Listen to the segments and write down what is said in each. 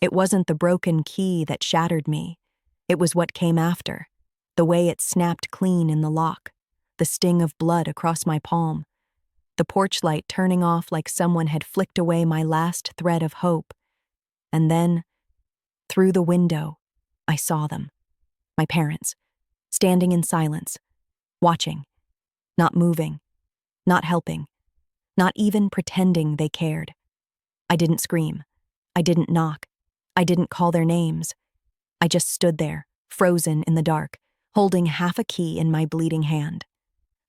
It wasn't the broken key that shattered me. It was what came after. The way it snapped clean in the lock. The sting of blood across my palm. The porch light turning off like someone had flicked away my last thread of hope. And then, through the window, I saw them. My parents, standing in silence, watching, not moving, not helping, not even pretending they cared. I didn't scream. I didn't knock. I didn't call their names. I just stood there, frozen in the dark, holding half a key in my bleeding hand.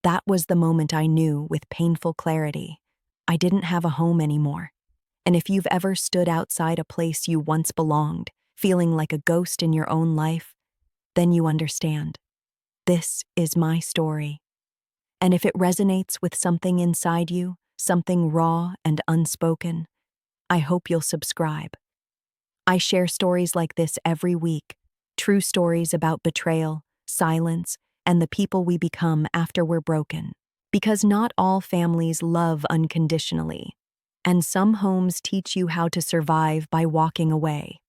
That was the moment I knew with painful clarity. I didn't have a home anymore. And if you've ever stood outside a place you once belonged, feeling like a ghost in your own life, then you understand. This is my story. And if it resonates with something inside you, something raw and unspoken, I hope you'll subscribe. I share stories like this every week, true stories about betrayal, silence, and the people we become after we're broken. Because not all families love unconditionally, and some homes teach you how to survive by walking away.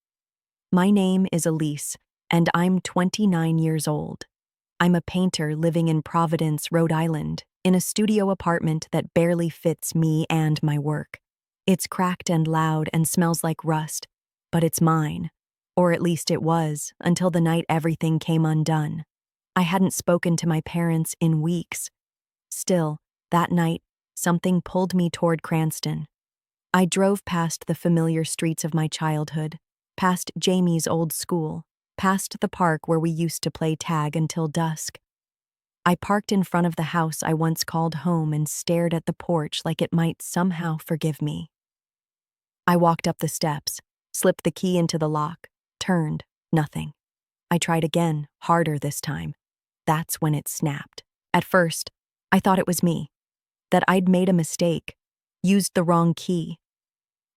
My name is Elise, and I'm 29 years old. I'm a painter living in Providence, Rhode Island, in a studio apartment that barely fits me and my work. It's cracked and loud and smells like rust, but it's mine. Or at least it was, until the night everything came undone. I hadn't spoken to my parents in weeks. Still, that night, something pulled me toward Cranston. I drove past the familiar streets of my childhood, past Jamie's old school, past the park where we used to play tag until dusk. I parked in front of the house I once called home and stared at the porch like it might somehow forgive me. I walked up the steps, slipped the key into the lock, turned, nothing. I tried again, harder this time. That's when it snapped. At first, I thought it was me, that I'd made a mistake, used the wrong key.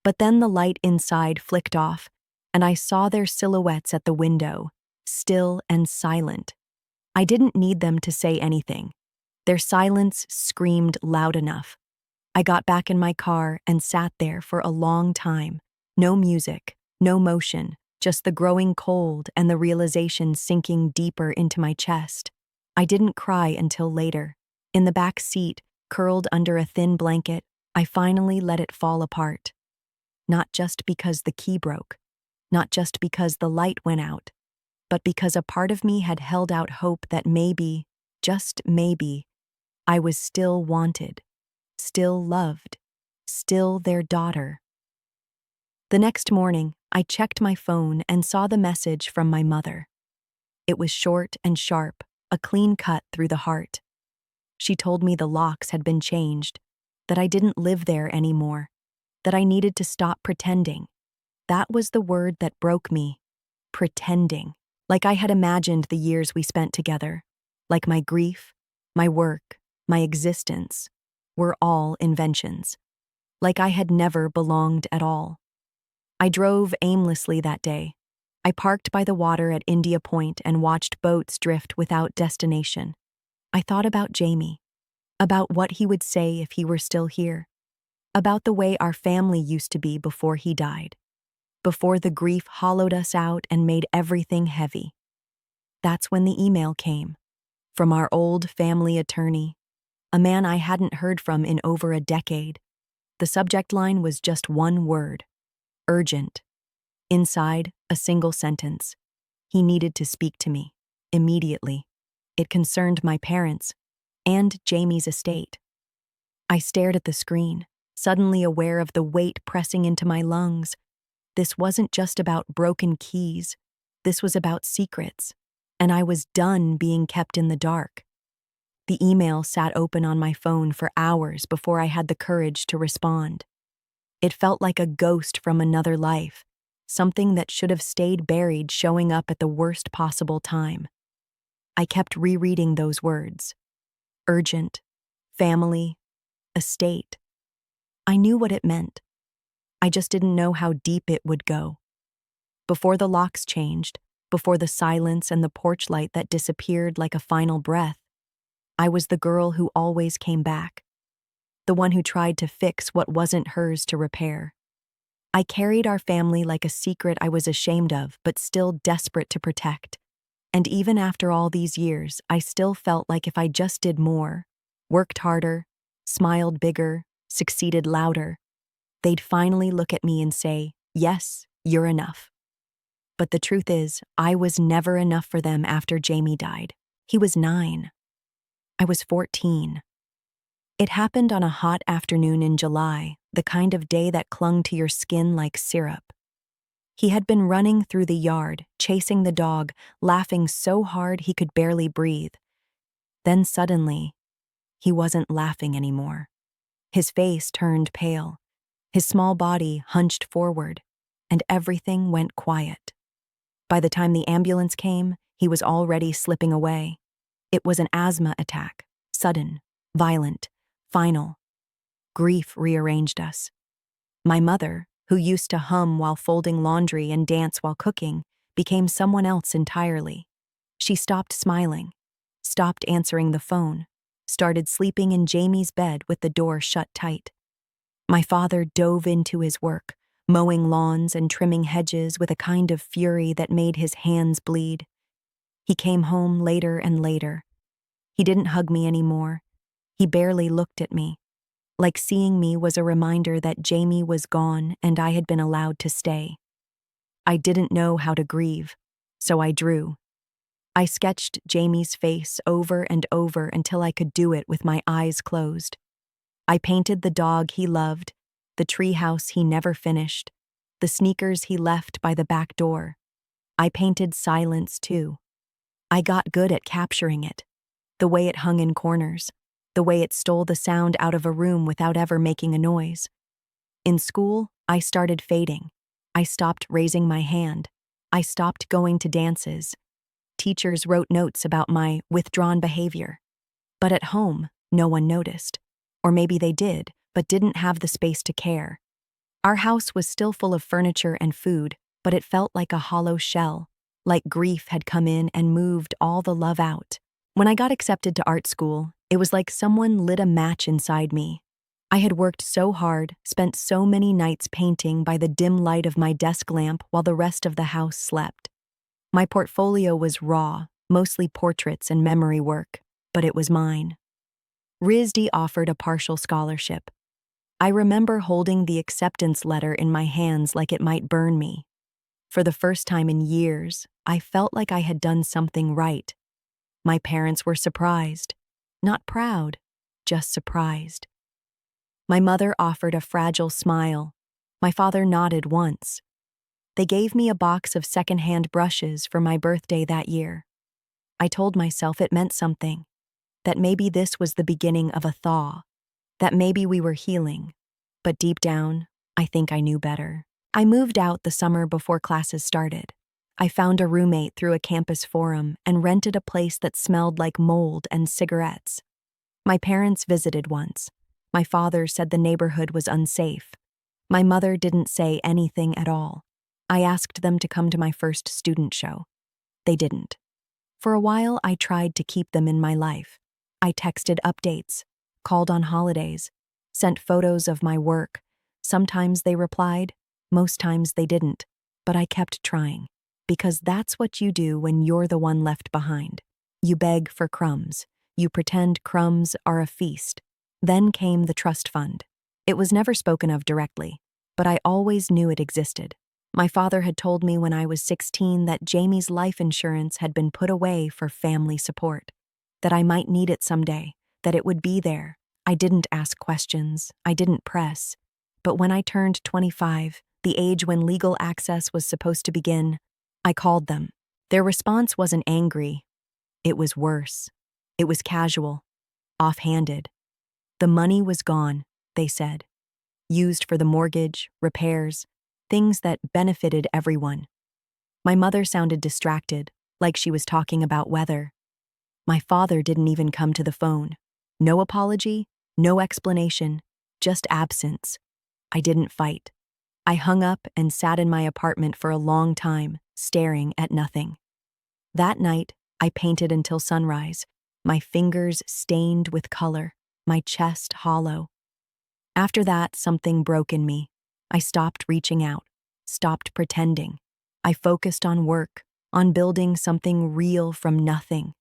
But then the light inside flicked off, and I saw their silhouettes at the window, still and silent. I didn't need them to say anything. Their silence screamed loud enough. I got back in my car and sat there for a long time. No music, no motion, just the growing cold and the realization sinking deeper into my chest. I didn't cry until later. In the back seat, curled under a thin blanket, I finally let it fall apart. Not just because the key broke, not just because the light went out, but because a part of me had held out hope that maybe, just maybe, I was still wanted, still loved, still their daughter. The next morning, I checked my phone and saw the message from my mother. It was short and sharp, a clean cut through the heart. She told me the locks had been changed, that I didn't live there anymore, that I needed to stop pretending. That was the word that broke me. Pretending. Like I had imagined the years we spent together. Like my grief, my work, my existence were all inventions. Like I had never belonged at all. I drove aimlessly that day. I parked by the water at India Point and watched boats drift without destination. I thought about Jamie, about what he would say if he were still here, about the way our family used to be before he died, before the grief hollowed us out and made everything heavy. That's when the email came, from our old family attorney, a man I hadn't heard from in over a decade. The subject line was just one word: urgent. Inside, a single sentence: he needed to speak to me, immediately. It concerned my parents, and Jamie's estate. I stared at the screen, suddenly aware of the weight pressing into my lungs. This wasn't just about broken keys. This was about secrets, and I was done being kept in the dark. The email sat open on my phone for hours before I had the courage to respond. It felt like a ghost from another life, something that should have stayed buried showing up at the worst possible time. I kept rereading those words: urgent, family, estate. I knew what it meant. I just didn't know how deep it would go. Before the locks changed, before the silence and the porch light that disappeared like a final breath, I was the girl who always came back, the one who tried to fix what wasn't hers to repair. I carried our family like a secret I was ashamed of, but still desperate to protect. And even after all these years, I still felt like if I just did more, worked harder, smiled bigger, succeeded louder, they'd finally look at me and say, "Yes, you're enough." But the truth is, I was never enough for them after Jamie died. He was 9. I was 14. It happened on a hot afternoon in July, the kind of day that clung to your skin like syrup. He had been running through the yard, chasing the dog, laughing so hard he could barely breathe. Then suddenly, he wasn't laughing anymore. His face turned pale, his small body hunched forward, and everything went quiet. By the time the ambulance came, he was already slipping away. It was an asthma attack, sudden, violent, final. Grief rearranged us. My mother, who used to hum while folding laundry and dance while cooking, became someone else entirely. She stopped smiling, stopped answering the phone, started sleeping in Jamie's bed with the door shut tight. My father dove into his work, mowing lawns and trimming hedges with a kind of fury that made his hands bleed. He came home later and later. He didn't hug me anymore. He barely looked at me, like seeing me was a reminder that Jamie was gone and I had been allowed to stay. I didn't know how to grieve, so I drew. I sketched Jamie's face over and over until I could do it with my eyes closed. I painted the dog he loved, the treehouse he never finished, the sneakers he left by the back door. I painted silence too. I got good at capturing it, the way it hung in corners, the way it stole the sound out of a room without ever making a noise. In school, I started fading. I stopped raising my hand. I stopped going to dances. Teachers wrote notes about my withdrawn behavior. But at home, no one noticed. Or maybe they did, but didn't have the space to care. Our house was still full of furniture and food, but it felt like a hollow shell, like grief had come in and moved all the love out. When I got accepted to art school, it was like someone lit a match inside me. I had worked so hard, spent so many nights painting by the dim light of my desk lamp while the rest of the house slept. My portfolio was raw, mostly portraits and memory work, but it was mine. RISD offered a partial scholarship. I remember holding the acceptance letter in my hands like it might burn me. For the first time in years, I felt like I had done something right. My parents were surprised. Not proud, just surprised. My mother offered a fragile smile. My father nodded once. They gave me a box of secondhand brushes for my birthday that year. I told myself it meant something, that maybe this was the beginning of a thaw, that maybe we were healing. But deep down, I think I knew better. I moved out the summer before classes started. I found a roommate through a campus forum and rented a place that smelled like mold and cigarettes. My parents visited once. My father said the neighborhood was unsafe. My mother didn't say anything at all. I asked them to come to my first student show. They didn't. For a while, I tried to keep them in my life. I texted updates, called on holidays, sent photos of my work. Sometimes they replied, most times they didn't, but I kept trying. Because that's what you do when you're the one left behind. You beg for crumbs. You pretend crumbs are a feast. Then came the trust fund. It was never spoken of directly, but I always knew it existed. My father had told me when I was 16 that Jamie's life insurance had been put away for family support, that I might need it someday, that it would be there. I didn't ask questions. I didn't press. But when I turned 25, the age when legal access was supposed to begin, I called them. Their response wasn't angry. It was worse. It was casual, offhanded. The money was gone, they said. Used for the mortgage, repairs, things that benefited everyone. My mother sounded distracted, like she was talking about weather. My father didn't even come to the phone. No apology, no explanation, just absence. I didn't fight. I hung up and sat in my apartment for a long time, staring at nothing. That night, I painted until sunrise, my fingers stained with color, my chest hollow. After that, something broke in me. I stopped reaching out, stopped pretending. I focused on work, on building something real from nothing.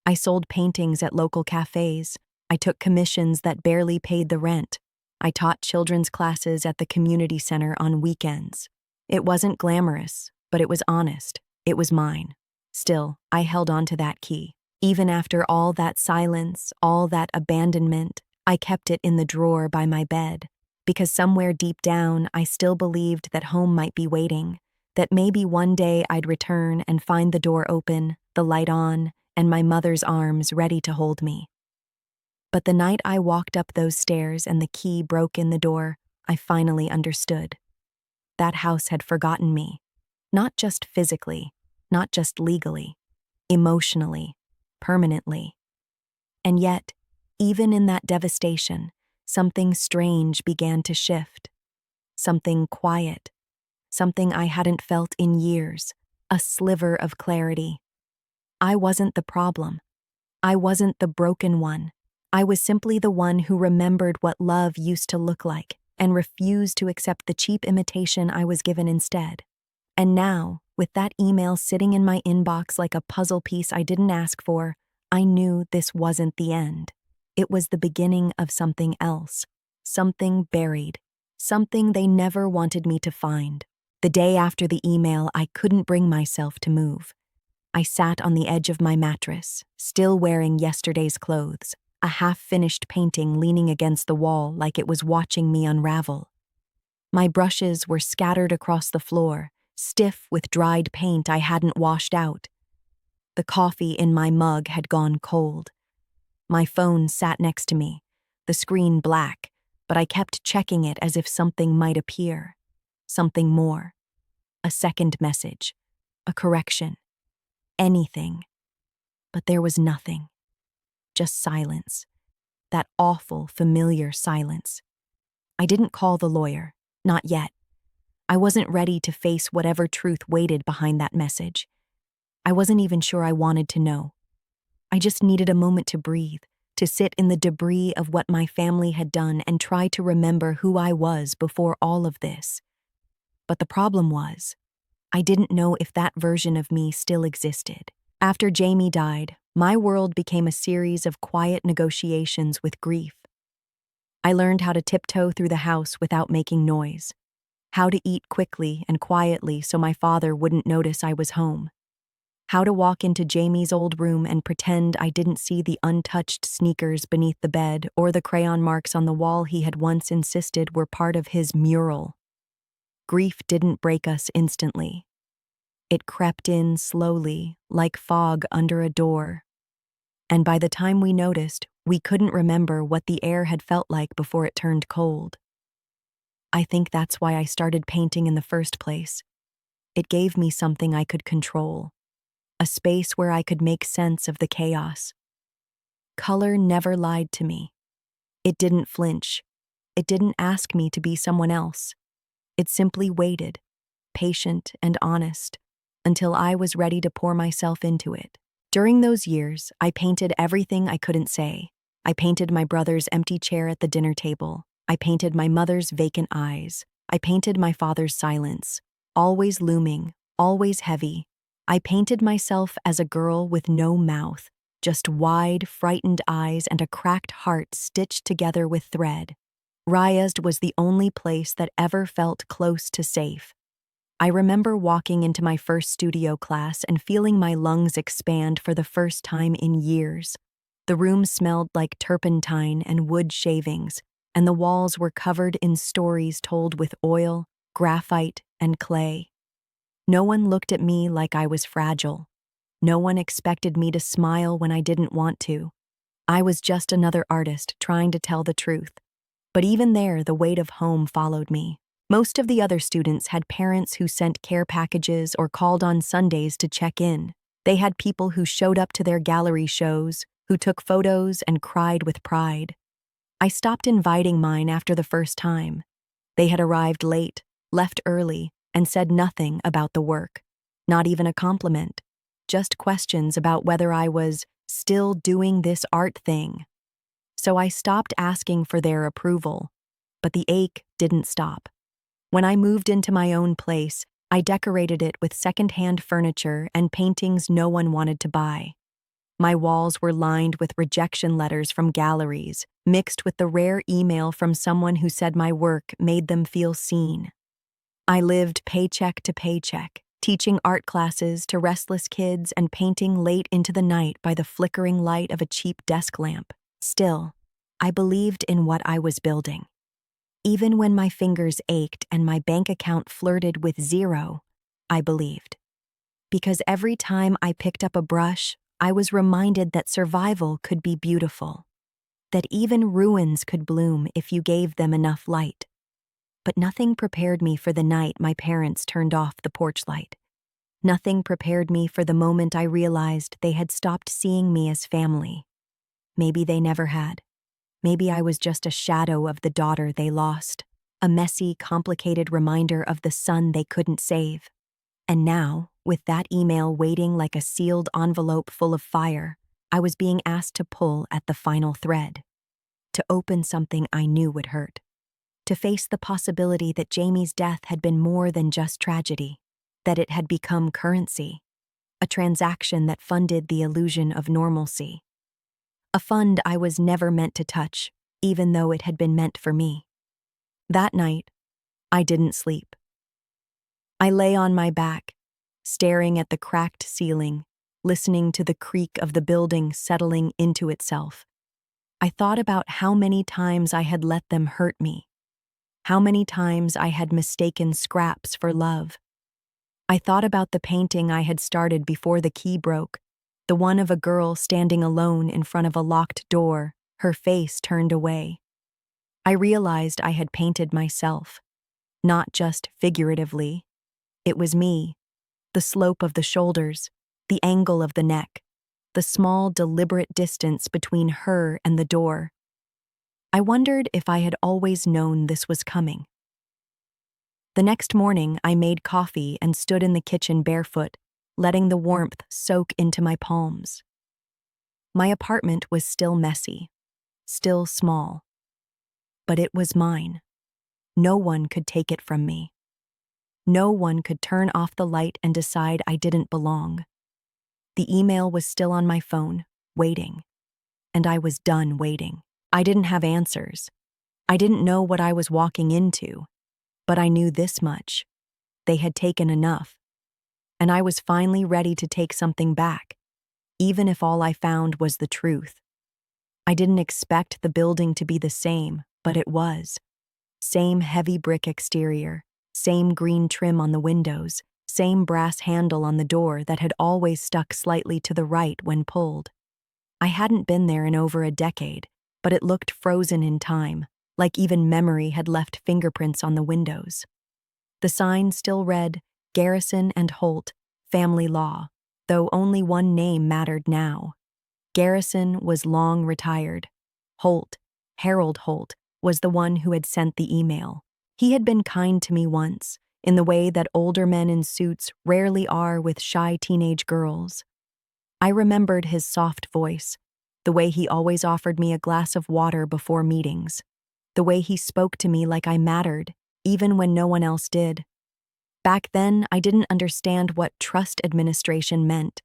I sold paintings at local cafes. I took commissions that barely paid the rent. I taught children's classes at the community center on weekends. It wasn't glamorous, but it was honest. It was mine. Still, I held on to that key. Even after all that silence, all that abandonment, I kept it in the drawer by my bed. Because somewhere deep down, I still believed that home might be waiting, that maybe one day I'd return and find the door open, the light on, and my mother's arms ready to hold me. But the night I walked up those stairs and the key broke in the door, I finally understood. That house had forgotten me. Not just physically, not just legally, emotionally, permanently. And yet, even in that devastation, something strange began to shift. Something quiet. Something I hadn't felt in years. A sliver of clarity. I wasn't the problem. I wasn't the broken one. I was simply the one who remembered what love used to look like and refused to accept the cheap imitation I was given instead. And now, with that email sitting in my inbox like a puzzle piece I didn't ask for, I knew this wasn't the end. It was the beginning of something else, something buried, something they never wanted me to find. The day after the email, I couldn't bring myself to move. I sat on the edge of my mattress, still wearing yesterday's clothes, a half-finished painting leaning against the wall like it was watching me unravel. My brushes were scattered across the floor, stiff with dried paint I hadn't washed out. The coffee in my mug had gone cold. My phone sat next to me, the screen black, but I kept checking it as if something might appear. Something more. A second message. A correction. Anything. But there was nothing. Just silence. That awful, familiar silence. I didn't call the lawyer. Not yet. I wasn't ready to face whatever truth waited behind that message. I wasn't even sure I wanted to know. I just needed a moment to breathe, to sit in the debris of what my family had done and try to remember who I was before all of this. But the problem was, I didn't know if that version of me still existed. After Jamie died, my world became a series of quiet negotiations with grief. I learned how to tiptoe through the house without making noise, how to eat quickly and quietly so my father wouldn't notice I was home, how to walk into Jamie's old room and pretend I didn't see the untouched sneakers beneath the bed or the crayon marks on the wall he had once insisted were part of his mural. Grief didn't break us instantly. It crept in slowly, like fog under a door. And by the time we noticed, we couldn't remember what the air had felt like before it turned cold. I think that's why I started painting in the first place. It gave me something I could control, a space where I could make sense of the chaos. Color never lied to me. It didn't flinch. It didn't ask me to be someone else. It simply waited, patient and honest, until I was ready to pour myself into it. During those years, I painted everything I couldn't say. I painted my brother's empty chair at the dinner table. I painted my mother's vacant eyes. I painted my father's silence, always looming, always heavy. I painted myself as a girl with no mouth, just wide, frightened eyes and a cracked heart stitched together with thread. Ryazd was the only place that ever felt close to safe. I remember walking into my first studio class and feeling my lungs expand for the first time in years. The room smelled like turpentine and wood shavings, and the walls were covered in stories told with oil, graphite, and clay. No one looked at me like I was fragile. No one expected me to smile when I didn't want to. I was just another artist trying to tell the truth. But even there, the weight of home followed me. Most of the other students had parents who sent care packages or called on Sundays to check in. They had people who showed up to their gallery shows, who took photos and cried with pride. I stopped inviting mine after the first time. They had arrived late, left early, and said nothing about the work. Not even a compliment. Just questions about whether I was still doing this art thing. So I stopped asking for their approval, but the ache didn't stop. When I moved into my own place, I decorated it with secondhand furniture and paintings no one wanted to buy. My walls were lined with rejection letters from galleries, mixed with the rare email from someone who said my work made them feel seen. I lived paycheck to paycheck, teaching art classes to restless kids and painting late into the night by the flickering light of a cheap desk lamp. Still, I believed in what I was building. Even when my fingers ached and my bank account flirted with zero, I believed. Because every time I picked up a brush, I was reminded that survival could be beautiful, that even ruins could bloom if you gave them enough light. But nothing prepared me for the night my parents turned off the porch light. Nothing prepared me for the moment I realized they had stopped seeing me as family. Maybe they never had. Maybe I was just a shadow of the daughter they lost, a messy, complicated reminder of the son they couldn't save. And now, with that email waiting like a sealed envelope full of fire, I was being asked to pull at the final thread, to open something I knew would hurt, to face the possibility that Jamie's death had been more than just tragedy, that it had become currency, a transaction that funded the illusion of normalcy. A fund I was never meant to touch, even though it had been meant for me. That night, I didn't sleep. I lay on my back, staring at the cracked ceiling, listening to the creak of the building settling into itself. I thought about how many times I had let them hurt me, how many times I had mistaken scraps for love. I thought about the painting I had started before the key broke, the one of a girl standing alone in front of a locked door, her face turned away. I realized I had painted myself, not just figuratively. It was me, the slope of the shoulders, the angle of the neck, the small, deliberate distance between her and the door. I wondered if I had always known this was coming. The next morning, I made coffee and stood in the kitchen barefoot, letting the warmth soak into my palms. My apartment was still messy, still small. But it was mine. No one could take it from me. No one could turn off the light and decide I didn't belong. The email was still on my phone, waiting. And I was done waiting. I didn't have answers. I didn't know what I was walking into. But I knew this much. They had taken enough. And I was finally ready to take something back, even if all I found was the truth. I didn't expect the building to be the same, but it was. Same heavy brick exterior, same green trim on the windows, same brass handle on the door that had always stuck slightly to the right when pulled. I hadn't been there in over a decade, but it looked frozen in time, like even memory had left fingerprints on the windows. The sign still read, Garrison and Holt, Family Law, though only one name mattered now. Garrison was long retired. Holt, Harold Holt, was the one who had sent the email. He had been kind to me once, in the way that older men in suits rarely are with shy teenage girls. I remembered his soft voice, the way he always offered me a glass of water before meetings, the way he spoke to me like I mattered, even when no one else did. Back then, I didn't understand what trust administration meant.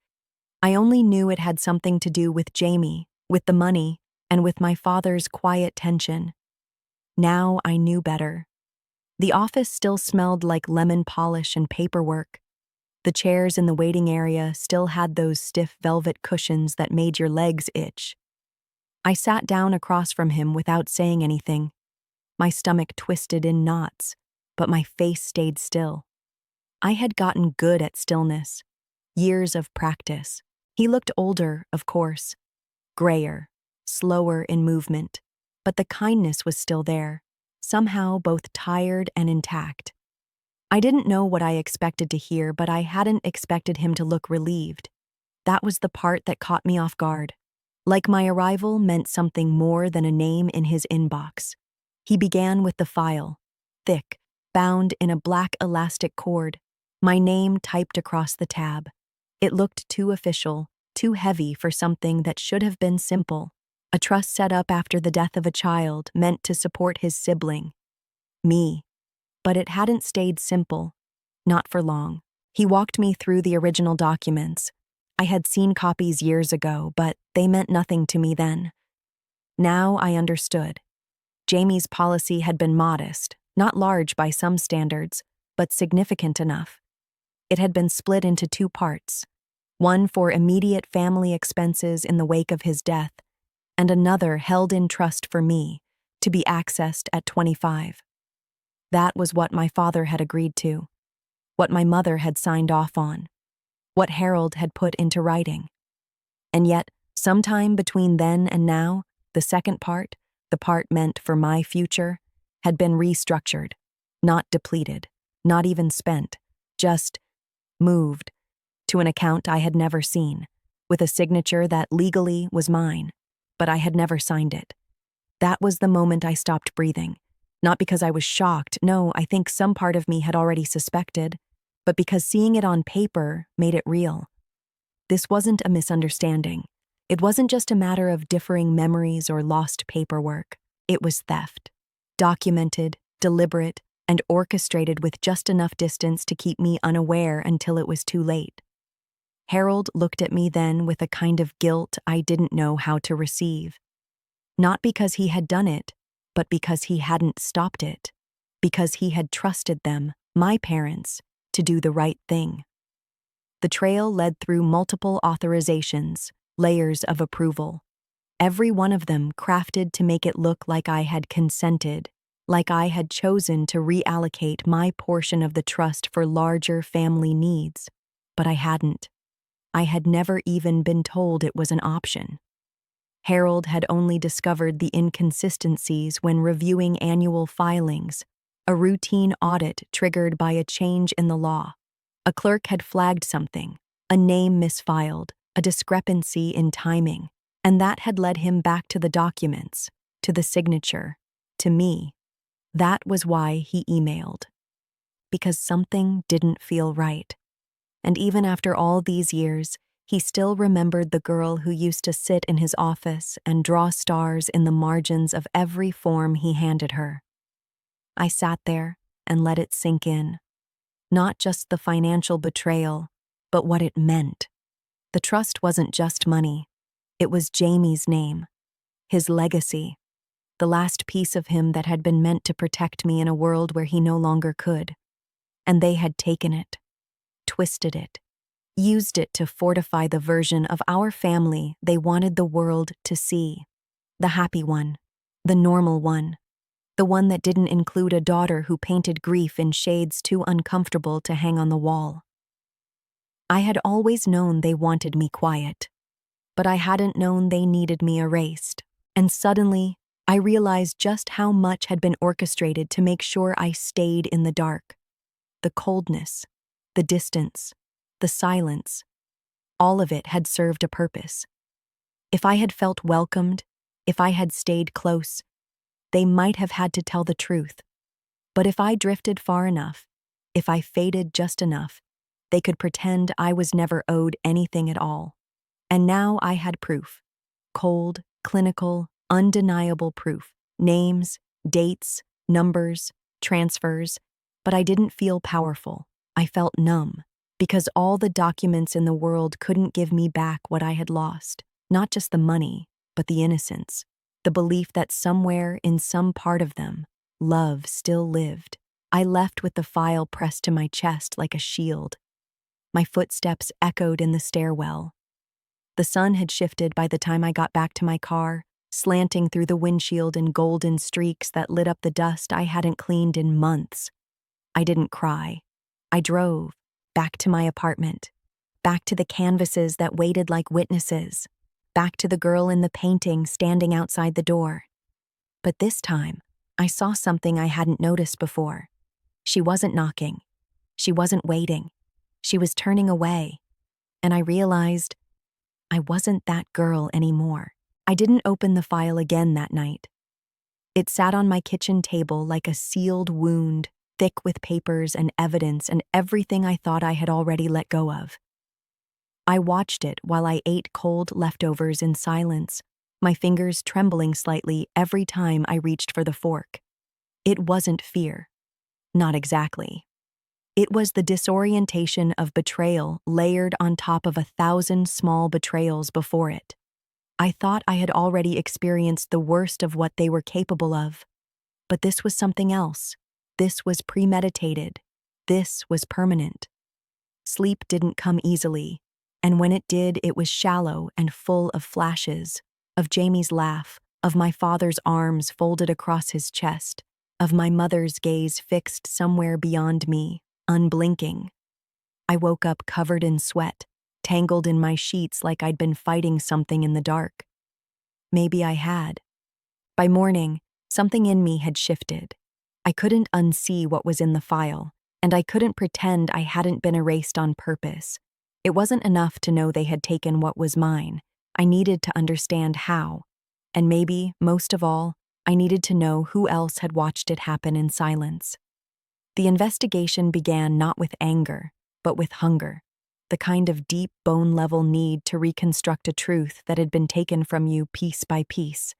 I only knew it had something to do with Jamie, with the money, and with my father's quiet tension. Now I knew better. The office still smelled like lemon polish and paperwork. The chairs in the waiting area still had those stiff velvet cushions that made your legs itch. I sat down across from him without saying anything. My stomach twisted in knots, but my face stayed still. I had gotten good at stillness. Years of practice. He looked older, of course. Grayer, slower in movement. But the kindness was still there, somehow both tired and intact. I didn't know what I expected to hear, but I hadn't expected him to look relieved. That was the part that caught me off guard. Like my arrival meant something more than a name in his inbox. He began with the file, thick, bound in a black elastic cord, my name typed across the tab. It looked too official, too heavy for something that should have been simple. A trust set up after the death of a child meant to support his sibling. Me. But it hadn't stayed simple. Not for long. He walked me through the original documents. I had seen copies years ago, but they meant nothing to me then. Now I understood. Jamie's policy had been modest, not large by some standards, but significant enough. It had been split into two parts, one for immediate family expenses in the wake of his death, and another held in trust for me, to be accessed at 25. That was what my father had agreed to, what my mother had signed off on, what Harold had put into writing. And yet, sometime between then and now, the second part, the part meant for my future, had been restructured, not depleted, not even spent, just moved to an account I had never seen, with a signature that legally was mine, but I had never signed it. That was the moment I stopped breathing, not because I was shocked, no, I think some part of me had already suspected, but because seeing it on paper made it real. This wasn't a misunderstanding. It wasn't just a matter of differing memories or lost paperwork. It was theft. Documented, deliberate, and orchestrated with just enough distance to keep me unaware until it was too late. Harold looked at me then with a kind of guilt I didn't know how to receive. Not because he had done it, but because he hadn't stopped it. Because he had trusted them, my parents, to do the right thing. The trail led through multiple authorizations, layers of approval. Every one of them crafted to make it look like I had consented, like I had chosen to reallocate my portion of the trust for larger family needs. But I hadn't. I had never even been told it was an option. Harold had only discovered the inconsistencies when reviewing annual filings, a routine audit triggered by a change in the law. A clerk had flagged something, a name misfiled, a discrepancy in timing, and that had led him back to the documents, to the signature, to me. That was why he emailed. Because something didn't feel right. And even after all these years, he still remembered the girl who used to sit in his office and draw stars in the margins of every form he handed her. I sat there and let it sink in. Not just the financial betrayal, but what it meant. The trust wasn't just money. It was Jamie's name, his legacy, the last piece of him that had been meant to protect me in a world where he no longer could. And they had taken it, twisted it, used it to fortify the version of our family they wanted the world to see. The happy one, the normal one, the one that didn't include a daughter who painted grief in shades too uncomfortable to hang on the wall. I had always known they wanted me quiet, but I hadn't known they needed me erased. And suddenly, I realized just how much had been orchestrated to make sure I stayed in the dark. The coldness, the distance, the silence, all of it had served a purpose. If I had felt welcomed, if I had stayed close, they might have had to tell the truth. But if I drifted far enough, if I faded just enough, they could pretend I was never owed anything at all. And now I had proof. Cold, clinical, undeniable proof. Names, dates, numbers, transfers. But I didn't feel powerful. I felt numb. Because all the documents in the world couldn't give me back what I had lost. Not just the money, but the innocence. The belief that somewhere in some part of them, love still lived. I left with the file pressed to my chest like a shield. My footsteps echoed in the stairwell. The sun had shifted by the time I got back to my car, slanting through the windshield in golden streaks that lit up the dust I hadn't cleaned in months. I didn't cry. I drove, back to my apartment, back to the canvases that waited like witnesses, back to the girl in the painting standing outside the door. But this time, I saw something I hadn't noticed before. She wasn't knocking. She wasn't waiting. She was turning away. And I realized I wasn't that girl anymore. I didn't open the file again that night. It sat on my kitchen table like a sealed wound, thick with papers and evidence and everything I thought I had already let go of. I watched it while I ate cold leftovers in silence, my fingers trembling slightly every time I reached for the fork. It wasn't fear. Not exactly. It was the disorientation of betrayal layered on top of 1,000 small betrayals before it. I thought I had already experienced the worst of what they were capable of. But this was something else. This was premeditated. This was permanent. Sleep didn't come easily, and when it did, it was shallow and full of flashes, of Jamie's laugh, of my father's arms folded across his chest, of my mother's gaze fixed somewhere beyond me, unblinking. I woke up covered in sweat, tangled in my sheets like I'd been fighting something in the dark. Maybe I had. By morning, something in me had shifted. I couldn't unsee what was in the file, and I couldn't pretend I hadn't been erased on purpose. It wasn't enough to know they had taken what was mine. I needed to understand how. And maybe, most of all, I needed to know who else had watched it happen in silence. The investigation began not with anger, but with hunger, the kind of deep bone-level need to reconstruct a truth that had been taken from you piece by piece.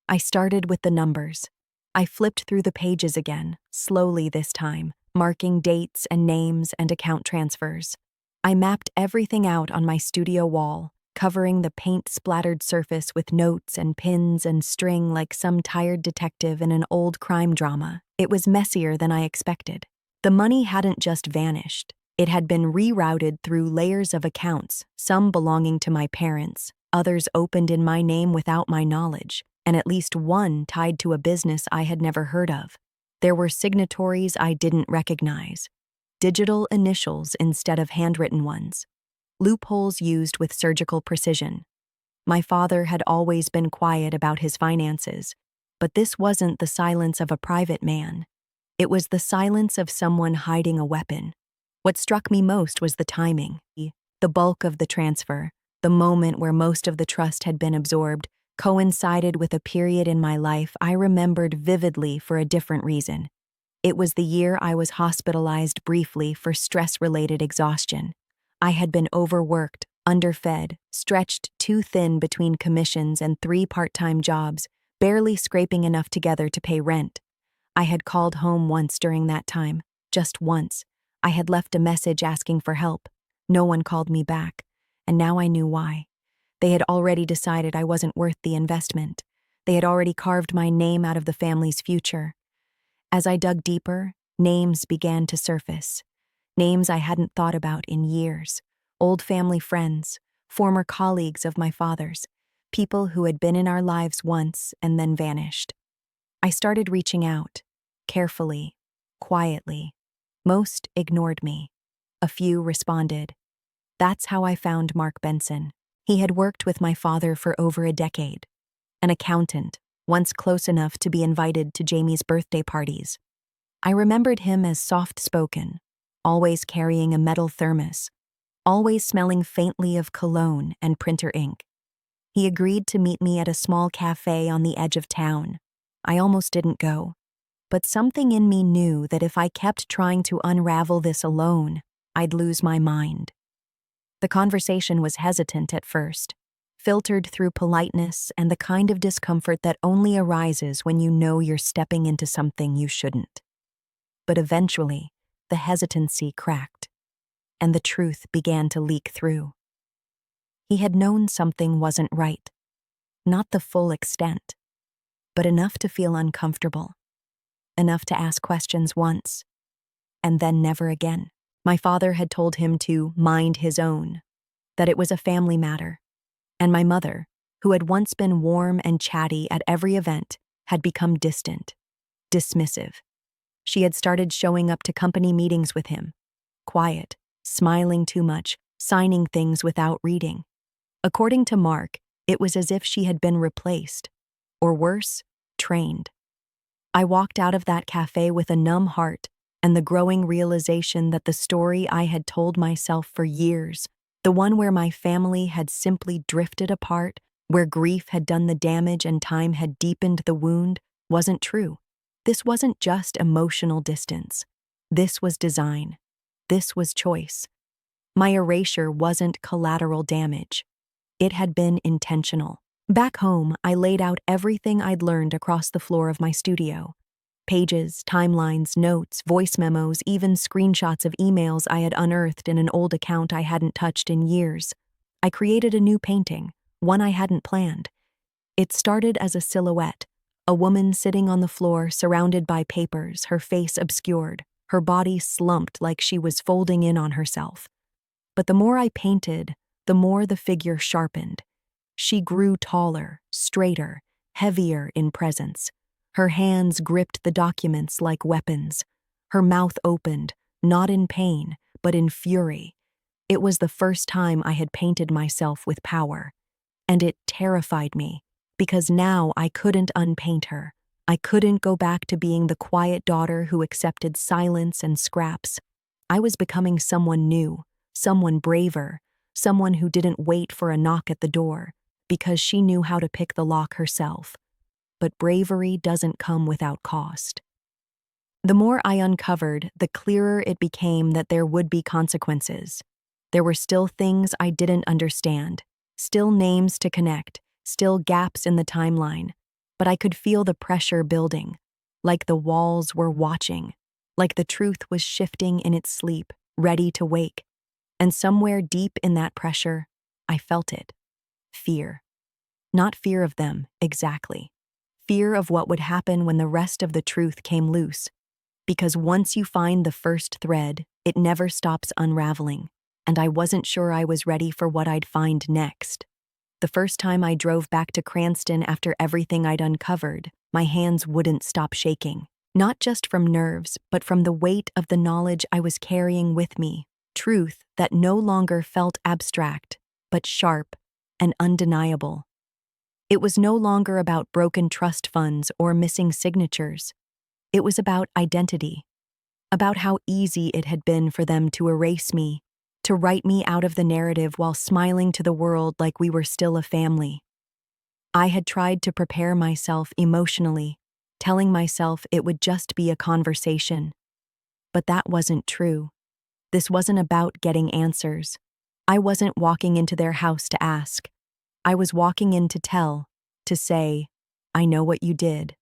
I started with the numbers. I flipped through the pages again, slowly this time, marking dates and names and account transfers. I mapped everything out on my studio wall, covering the paint-splattered surface with notes and pins and string like some tired detective in an old crime drama. It was messier than I expected. The money hadn't just vanished. It had been rerouted through layers of accounts, some belonging to my parents, others opened in my name without my knowledge, and at least one tied to a business I had never heard of. There were signatories I didn't recognize, digital initials instead of handwritten ones, loopholes used with surgical precision. My father had always been quiet about his finances, but this wasn't the silence of a private man. It was the silence of someone hiding a weapon. What struck me most was the timing. The bulk of the transfer, the moment where most of the trust had been absorbed, coincided with a period in my life I remembered vividly for a different reason. It was the year I was hospitalized briefly for stress-related exhaustion. I had been overworked, underfed, stretched too thin between commissions and 3 part-time jobs, barely scraping enough together to pay rent. I had called home once during that time, just once. I had left a message asking for help. No one called me back, and now I knew why. They had already decided I wasn't worth the investment. They had already carved my name out of the family's future. As I dug deeper, names began to surface. Names I hadn't thought about in years. Old family friends, former colleagues of my father's, people who had been in our lives once and then vanished. I started reaching out, carefully, quietly. Most ignored me. A few responded. That's how I found Mark Benson. He had worked with my father for over a decade. An accountant, once close enough to be invited to Jamie's birthday parties. I remembered him as soft-spoken, always carrying a metal thermos, always smelling faintly of cologne and printer ink. He agreed to meet me at a small cafe on the edge of town. I almost didn't go, but something in me knew that if I kept trying to unravel this alone, I'd lose my mind. The conversation was hesitant at first, filtered through politeness and the kind of discomfort that only arises when you know you're stepping into something you shouldn't. But eventually, the hesitancy cracked, and the truth began to leak through. He had known something wasn't right, not the full extent, but enough to feel uncomfortable, enough to ask questions once, and then never again. My father had told him to mind his own, that it was a family matter, and my mother, who had once been warm and chatty at every event, had become distant, dismissive. She had started showing up to company meetings with him, quiet, smiling too much, signing things without reading. According to Mark, it was as if she had been replaced, or worse, trained. I walked out of that cafe with a numb heart and the growing realization that the story I had told myself for years, the one where my family had simply drifted apart, where grief had done the damage and time had deepened the wound, wasn't true. This wasn't just emotional distance. This was design. This was choice. My erasure wasn't collateral damage. It had been intentional. Back home, I laid out everything I'd learned across the floor of my studio. Pages, timelines, notes, voice memos, even screenshots of emails I had unearthed in an old account I hadn't touched in years. I created a new painting, one I hadn't planned. It started as a silhouette, a woman sitting on the floor surrounded by papers, her face obscured, her body slumped like she was folding in on herself. But the more I painted, the more the figure sharpened. She grew taller, straighter, heavier in presence. Her hands gripped the documents like weapons. Her mouth opened, not in pain, but in fury. It was the first time I had painted myself with power. And it terrified me, because now I couldn't unpaint her. I couldn't go back to being the quiet daughter who accepted silence and scraps. I was becoming someone new, someone braver, someone who didn't wait for a knock at the door, because she knew how to pick the lock herself. But bravery doesn't come without cost. The more I uncovered, the clearer it became that there would be consequences. There were still things I didn't understand, still names to connect, still gaps in the timeline, but I could feel the pressure building, like the walls were watching, like the truth was shifting in its sleep, ready to wake. And somewhere deep in that pressure, I felt it. Fear. Not fear of them, exactly. Fear of what would happen when the rest of the truth came loose. Because once you find the first thread, it never stops unraveling, and I wasn't sure I was ready for what I'd find next. The first time I drove back to Cranston after everything I'd uncovered, my hands wouldn't stop shaking. Not just from nerves, but from the weight of the knowledge I was carrying with me. Truth that no longer felt abstract, but sharp and undeniable. It was no longer about broken trust funds or missing signatures. It was about identity, about how easy it had been for them to erase me, to write me out of the narrative while smiling to the world like we were still a family. I had tried to prepare myself emotionally, telling myself it would just be a conversation. But that wasn't true. This wasn't about getting answers. I wasn't walking into their house to ask. I was walking in to tell, to say, I know what you did.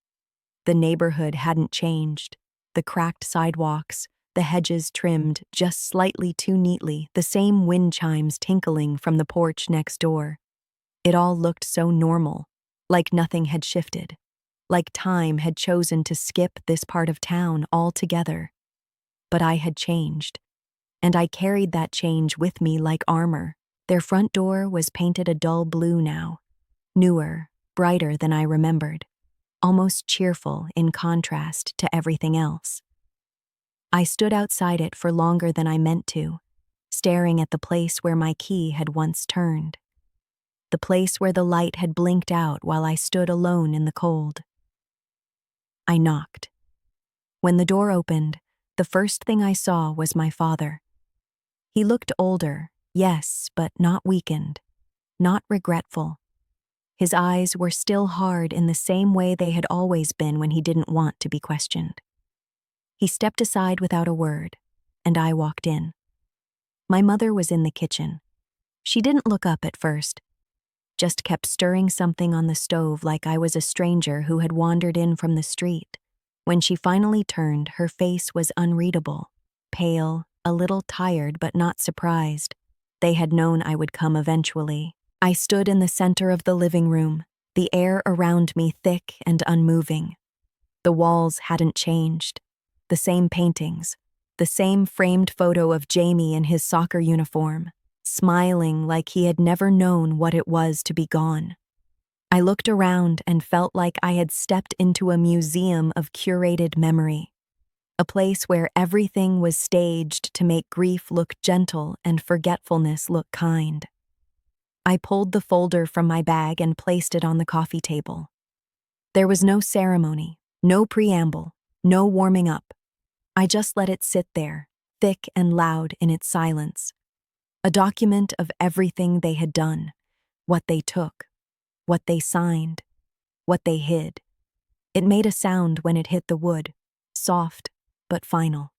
The neighborhood hadn't changed. The cracked sidewalks, the hedges trimmed just slightly too neatly, the same wind chimes tinkling from the porch next door. It all looked so normal, like nothing had shifted, like time had chosen to skip this part of town altogether. But I had changed, and I carried that change with me like armor. Their front door was painted a dull blue now, newer, brighter than I remembered, almost cheerful in contrast to everything else. I stood outside it for longer than I meant to, staring at the place where my key had once turned, the place where the light had blinked out while I stood alone in the cold. I knocked. When the door opened, the first thing I saw was my father. He looked older, yes, but not weakened, not regretful. His eyes were still hard in the same way they had always been when he didn't want to be questioned. He stepped aside without a word, and I walked in. My mother was in the kitchen. She didn't look up at first, just kept stirring something on the stove like I was a stranger who had wandered in from the street. When she finally turned, her face was unreadable, pale, a little tired but not surprised. They had known I would come eventually. I stood in the center of the living room, the air around me thick and unmoving. The walls hadn't changed. The same paintings, the same framed photo of Jamie in his soccer uniform, smiling like he had never known what it was to be gone. I looked around and felt like I had stepped into a museum of curated memory, a place where everything was staged to make grief look gentle and forgetfulness look kind. I pulled the folder from my bag and placed it on the coffee table. There was no ceremony, no preamble, no warming up. I just let it sit there, thick and loud in its silence. A document of everything they had done, what they took, what they signed, what they hid. It made a sound when it hit the wood, soft but final.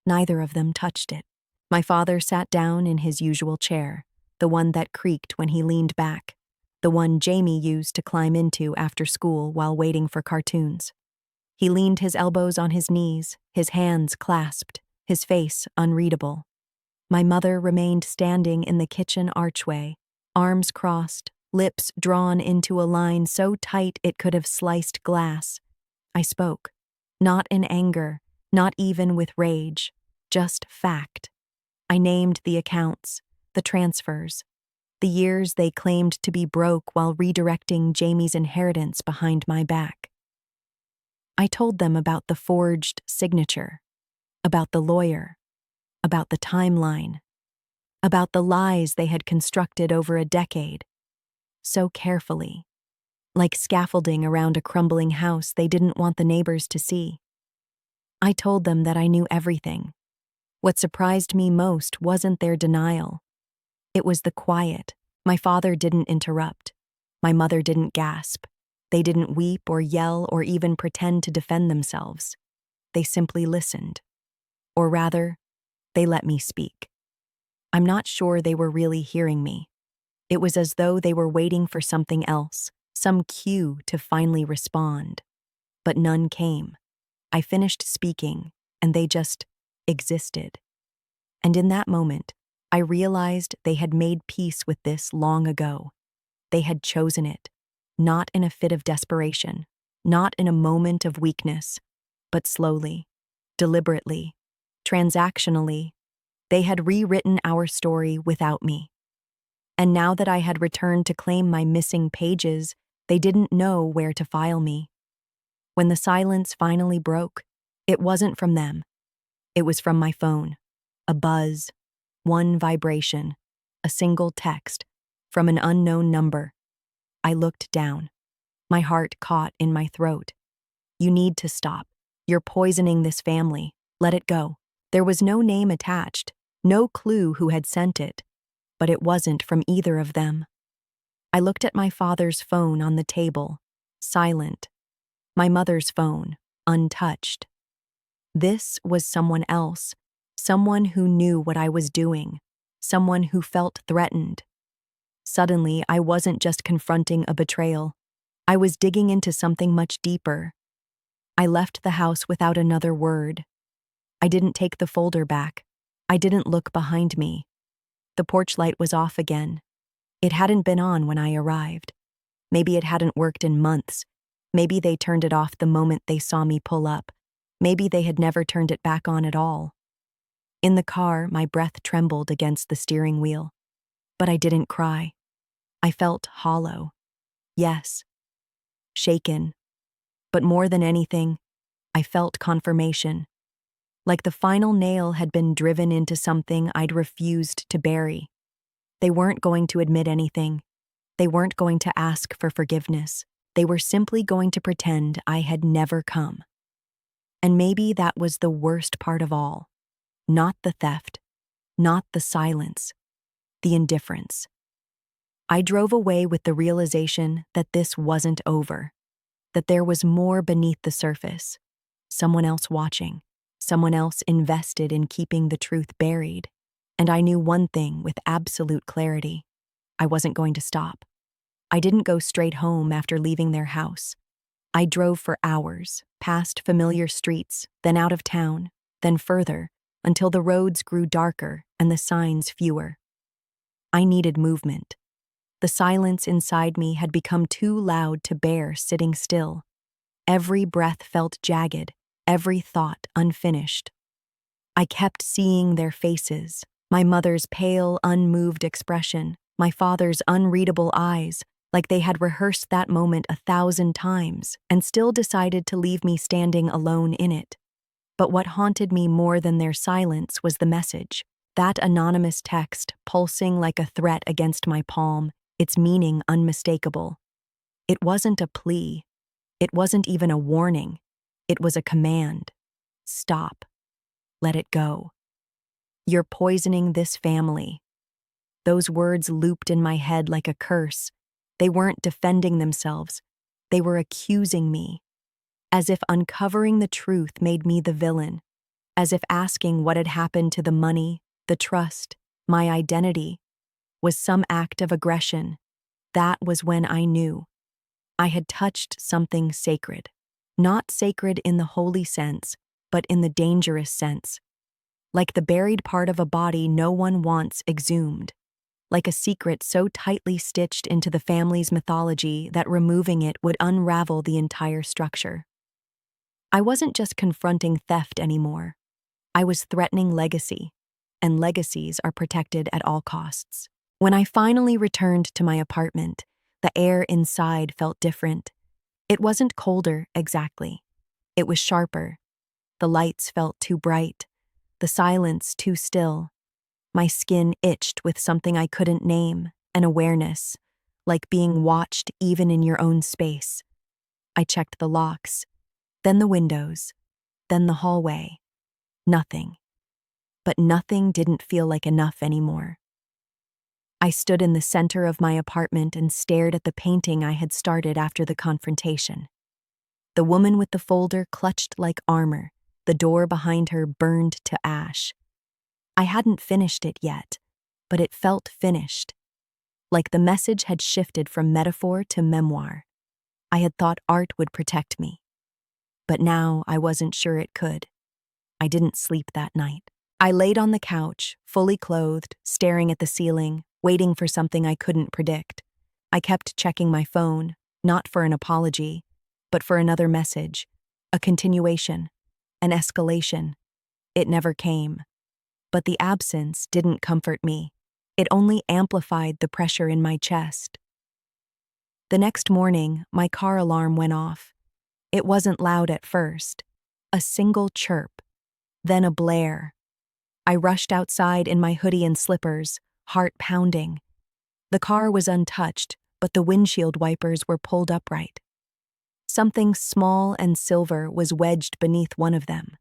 Neither of them touched it. My father sat down in his usual chair, the one that creaked when he leaned back, the one Jamie used to climb into after school while waiting for cartoons. He leaned his elbows on his knees, his hands clasped, his face unreadable. My mother remained standing in the kitchen archway, arms crossed, lips drawn into a line so tight it could have sliced glass. I spoke, not in anger, not even with rage, just fact. I named the accounts, the transfers, the years they claimed to be broke while redirecting Jamie's inheritance behind my back. I told them about the forged signature, about the lawyer, about the timeline, about the lies they had constructed over a decade, so carefully, like scaffolding around a crumbling house they didn't want the neighbors to see. I told them that I knew everything. What surprised me most wasn't their denial. It was the quiet. My father didn't interrupt. My mother didn't gasp. They didn't weep or yell or even pretend to defend themselves. They simply listened. Or rather, they let me speak. I'm not sure they were really hearing me. It was as though they were waiting for something else, some cue to finally respond. But none came. I finished speaking, and they just existed. And in that moment, I realized they had made peace with this long ago. They had chosen it, not in a fit of desperation, not in a moment of weakness, but slowly, deliberately, transactionally. They had rewritten our story without me. And now that I had returned to claim my missing pages, they didn't know where to file me. When the silence finally broke, it wasn't from them. It was from my phone. A buzz, one vibration, a single text, from an unknown number. I looked down. My heart caught in my throat. You need to stop. You're poisoning this family. Let it go. There was no name attached, no clue who had sent it, but it wasn't from either of them. I looked at my father's phone on the table, silent. My mother's phone, untouched. This was someone else, someone who knew what I was doing, someone who felt threatened. Suddenly, I wasn't just confronting a betrayal. I was digging into something much deeper. I left the house without another word. I didn't take the folder back. I didn't look behind me. The porch light was off again. It hadn't been on when I arrived. Maybe it hadn't worked in months. Maybe they turned it off the moment they saw me pull up. Maybe they had never turned it back on at all. In the car, my breath trembled against the steering wheel. But I didn't cry. I felt hollow. Yes. Shaken. But more than anything, I felt confirmation. Like the final nail had been driven into something I'd refused to bury. They weren't going to admit anything. They weren't going to ask for forgiveness. They were simply going to pretend I had never come. And maybe that was the worst part of all. Not the theft, not the silence, the indifference. I drove away with the realization that this wasn't over, that there was more beneath the surface. Someone else watching, someone else invested in keeping the truth buried. And I knew one thing with absolute clarity. I wasn't going to stop. I didn't go straight home after leaving their house. I drove for hours, past familiar streets, then out of town, then further, until the roads grew darker and the signs fewer. I needed movement. The silence inside me had become too loud to bear sitting still. Every breath felt jagged, every thought unfinished. I kept seeing their faces, my mother's pale, unmoved expression, my father's unreadable eyes, like they had rehearsed that moment 1,000 times and still decided to leave me standing alone in it. But what haunted me more than their silence was the message, that anonymous text pulsing like a threat against my palm, its meaning unmistakable. It wasn't a plea. It wasn't even a warning. It was a command. Stop. Let it go. You're poisoning this family. Those words looped in my head like a curse. They weren't defending themselves. They were accusing me. As if uncovering the truth made me the villain. As if asking what had happened to the money, the trust, my identity, was some act of aggression. That was when I knew. I had touched something sacred. Not sacred in the holy sense, but in the dangerous sense. Like the buried part of a body no one wants exhumed. Like a secret so tightly stitched into the family's mythology that removing it would unravel the entire structure. I wasn't just confronting theft anymore. I was threatening legacy, and legacies are protected at all costs. When I finally returned to my apartment, the air inside felt different. It wasn't colder, exactly. It was sharper. The lights felt too bright, the silence too still. My skin itched with something I couldn't name, an awareness, like being watched even in your own space. I checked the locks, then the windows, then the hallway. Nothing. But nothing didn't feel like enough anymore. I stood in the center of my apartment and stared at the painting I had started after the confrontation. The woman with the folder clutched like armor, the door behind her burned to ash. I hadn't finished it yet, but it felt finished. Like the message had shifted from metaphor to memoir. I had thought art would protect me. But now I wasn't sure it could. I didn't sleep that night. I laid on the couch, fully clothed, staring at the ceiling, waiting for something I couldn't predict. I kept checking my phone, not for an apology, but for another message, a continuation, an escalation. It never came. But the absence didn't comfort me. It only amplified the pressure in my chest. The next morning, my car alarm went off. It wasn't loud at first. A single chirp, then a blare. I rushed outside in my hoodie and slippers, heart pounding. The car was untouched, but the windshield wipers were pulled upright. Something small and silver was wedged beneath one of them,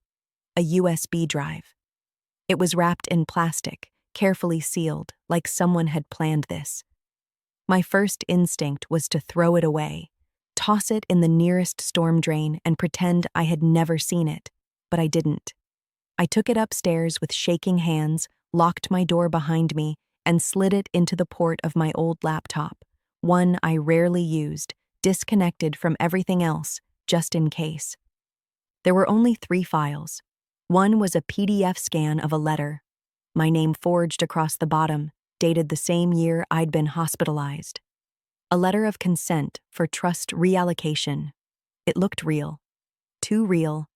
a USB drive. It was wrapped in plastic, carefully sealed, like someone had planned this. My first instinct was to throw it away, toss it in the nearest storm drain and pretend I had never seen it, but I didn't. I took it upstairs with shaking hands, locked my door behind me, and slid it into the port of my old laptop, one I rarely used, disconnected from everything else, just in case. There were only 3 files. One was a PDF scan of a letter, my name forged across the bottom, dated the same year I'd been hospitalized. A letter of consent for trust reallocation. It looked real. Too real,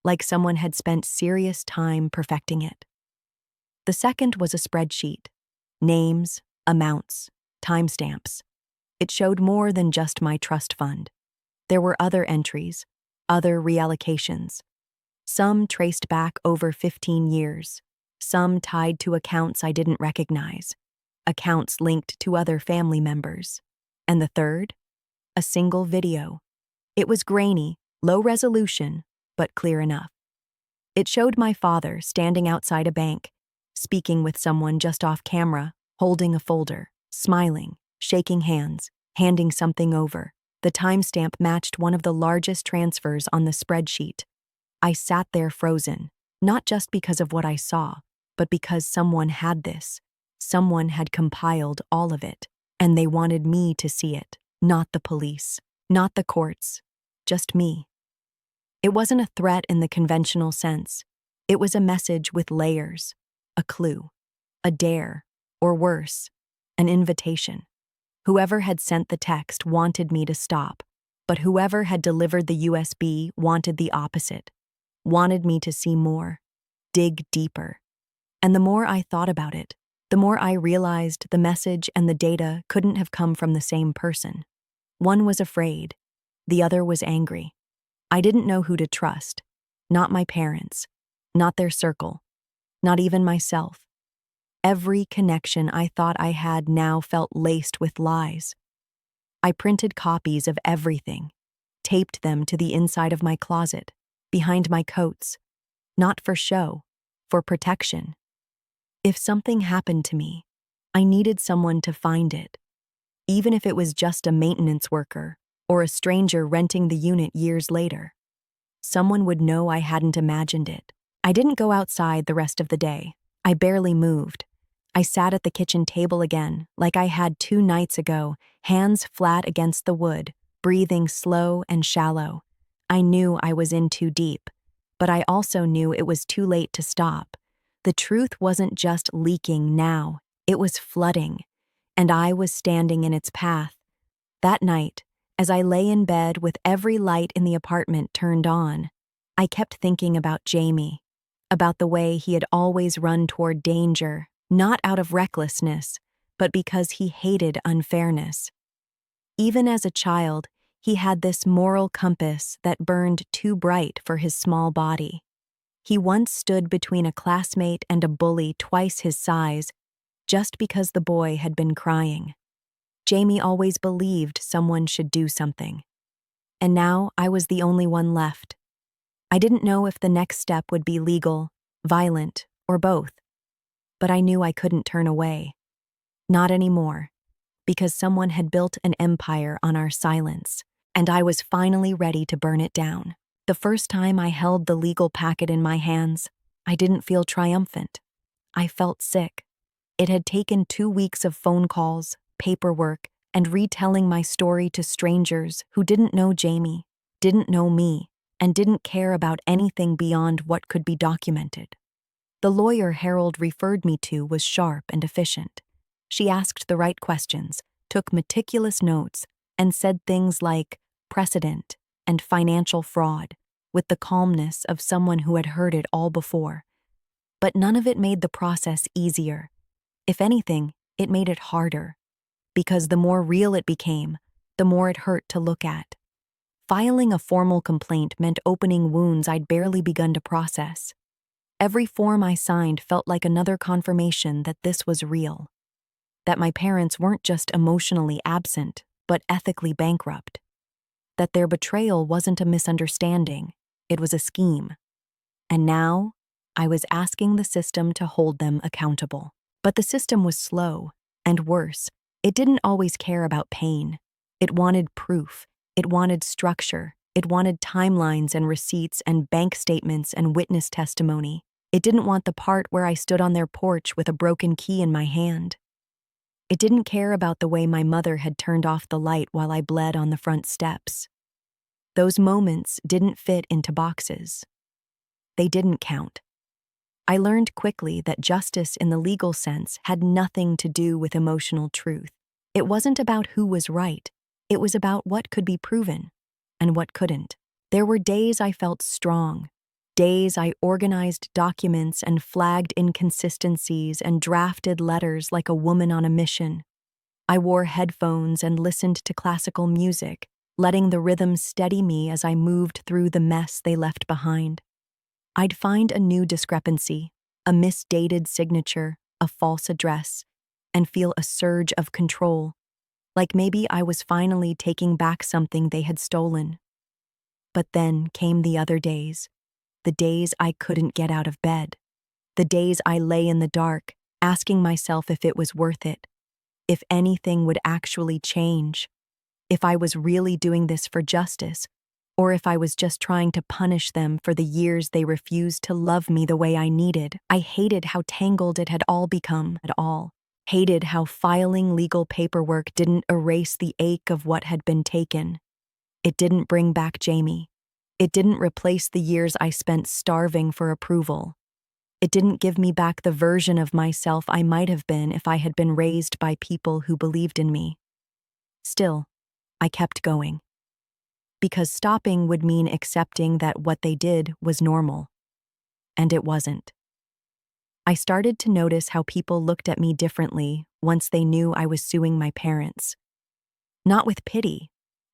like someone had spent serious time perfecting it. The second was a spreadsheet. Names, amounts, timestamps. It showed more than just my trust fund. There were other entries, other reallocations. Some traced back over 15 years, some tied to accounts I didn't recognize, accounts linked to other family members. And the third? A single video. It was grainy, low resolution, but clear enough. It showed my father standing outside a bank, speaking with someone just off camera, holding a folder, smiling, shaking hands, handing something over. The timestamp matched one of the largest transfers on the spreadsheet. I sat there frozen, not just because of what I saw, but because someone had this. Someone had compiled all of it, and they wanted me to see it, not the police, not the courts, just me. It wasn't a threat in the conventional sense. It was a message with layers, a clue, a dare, or worse, an invitation. Whoever had sent the text wanted me to stop, but whoever had delivered the USB wanted the opposite, wanted me to see more, dig deeper. And the more I thought about it, the more I realized the message and the data couldn't have come from the same person. One was afraid, the other was angry. I didn't know who to trust, not my parents, not their circle, not even myself. Every connection I thought I had now felt laced with lies. I printed copies of everything, taped them to the inside of my closet, behind my coats, not for show, for protection. If something happened to me, I needed someone to find it, even if it was just a maintenance worker or a stranger renting the unit years later. Someone would know I hadn't imagined it. I didn't go outside the rest of the day. I barely moved. I sat at the kitchen table again, like I had 2 nights ago, hands flat against the wood, breathing slow and shallow. I knew I was in too deep, but I also knew it was too late to stop. The truth wasn't just leaking now, it was flooding, and I was standing in its path. That night, as I lay in bed with every light in the apartment turned on, I kept thinking about Jamie, about the way he had always run toward danger, not out of recklessness, but because he hated unfairness. Even as a child, he had this moral compass that burned too bright for his small body. He once stood between a classmate and a bully twice his size, just because the boy had been crying. Jamie always believed someone should do something. And now I was the only one left. I didn't know if the next step would be legal, violent, or both. But I knew I couldn't turn away. Not anymore. Because someone had built an empire on our silence, and I was finally ready to burn it down. The first time I held the legal packet in my hands, I didn't feel triumphant. I felt sick. It had taken 2 weeks of phone calls, paperwork, and retelling my story to strangers who didn't know Jamie, didn't know me, and didn't care about anything beyond what could be documented. The lawyer Harold referred me to was sharp and efficient. She asked the right questions, took meticulous notes, and said things like precedent and financial fraud with the calmness of someone who had heard it all before. But none of it made the process easier. If anything, it made it harder. Because the more real it became, the more it hurt to look at. Filing a formal complaint meant opening wounds I'd barely begun to process. Every form I signed felt like another confirmation that this was real. That my parents weren't just emotionally absent, but ethically bankrupt. That their betrayal wasn't a misunderstanding, it was a scheme. And now, I was asking the system to hold them accountable. But the system was slow, and worse, it didn't always care about pain. It wanted proof, it wanted structure, it wanted timelines and receipts and bank statements and witness testimony. It didn't want the part where I stood on their porch with a broken key in my hand. It didn't care about the way my mother had turned off the light while I bled on the front steps. Those moments didn't fit into boxes. They didn't count. I learned quickly that justice in the legal sense had nothing to do with emotional truth. It wasn't about who was right. It was about what could be proven and what couldn't. There were days I felt strong. Days I organized documents and flagged inconsistencies and drafted letters like a woman on a mission. I wore headphones and listened to classical music, letting the rhythm steady me as I moved through the mess they left behind. I'd find a new discrepancy, a misdated signature, a false address, and feel a surge of control, like maybe I was finally taking back something they had stolen. But then came the other days. The days I couldn't get out of bed. The days I lay in the dark, asking myself if it was worth it, if anything would actually change, if I was really doing this for justice, or if I was just trying to punish them for the years they refused to love me the way I needed. I hated how tangled it had all become at all. Hated how filing legal paperwork didn't erase the ache of what had been taken. It didn't bring back Jamie. It didn't replace the years I spent starving for approval. It didn't give me back the version of myself I might have been if I had been raised by people who believed in me. Still, I kept going. Because stopping would mean accepting that what they did was normal. And it wasn't. I started to notice how people looked at me differently once they knew I was suing my parents. Not with pity,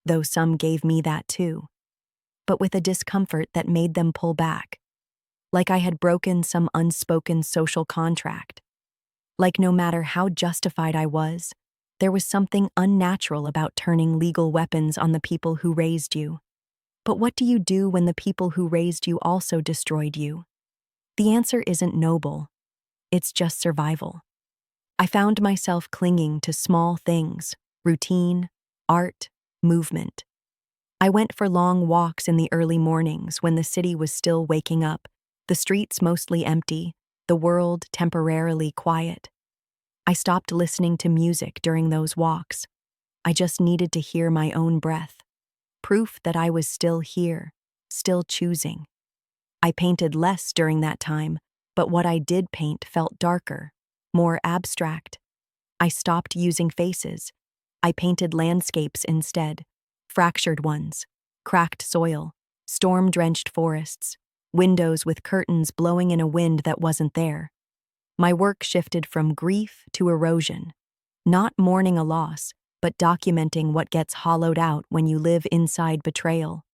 though some gave me that too, but with a discomfort that made them pull back. Like I had broken some unspoken social contract. Like no matter how justified I was, there was something unnatural about turning legal weapons on the people who raised you. But what do you do when the people who raised you also destroyed you? The answer isn't noble. It's just survival. I found myself clinging to small things, routine, art, movement. I went for long walks in the early mornings when the city was still waking up, the streets mostly empty, the world temporarily quiet. I stopped listening to music during those walks. I just needed to hear my own breath. Proof that I was still here, still choosing. I painted less during that time, but what I did paint felt darker, more abstract. I stopped using faces. I painted landscapes instead, fractured ones, cracked soil, storm-drenched forests, windows with curtains blowing in a wind that wasn't there. My work shifted from grief to erosion, not mourning a loss, but documenting what gets hollowed out when you live inside betrayal.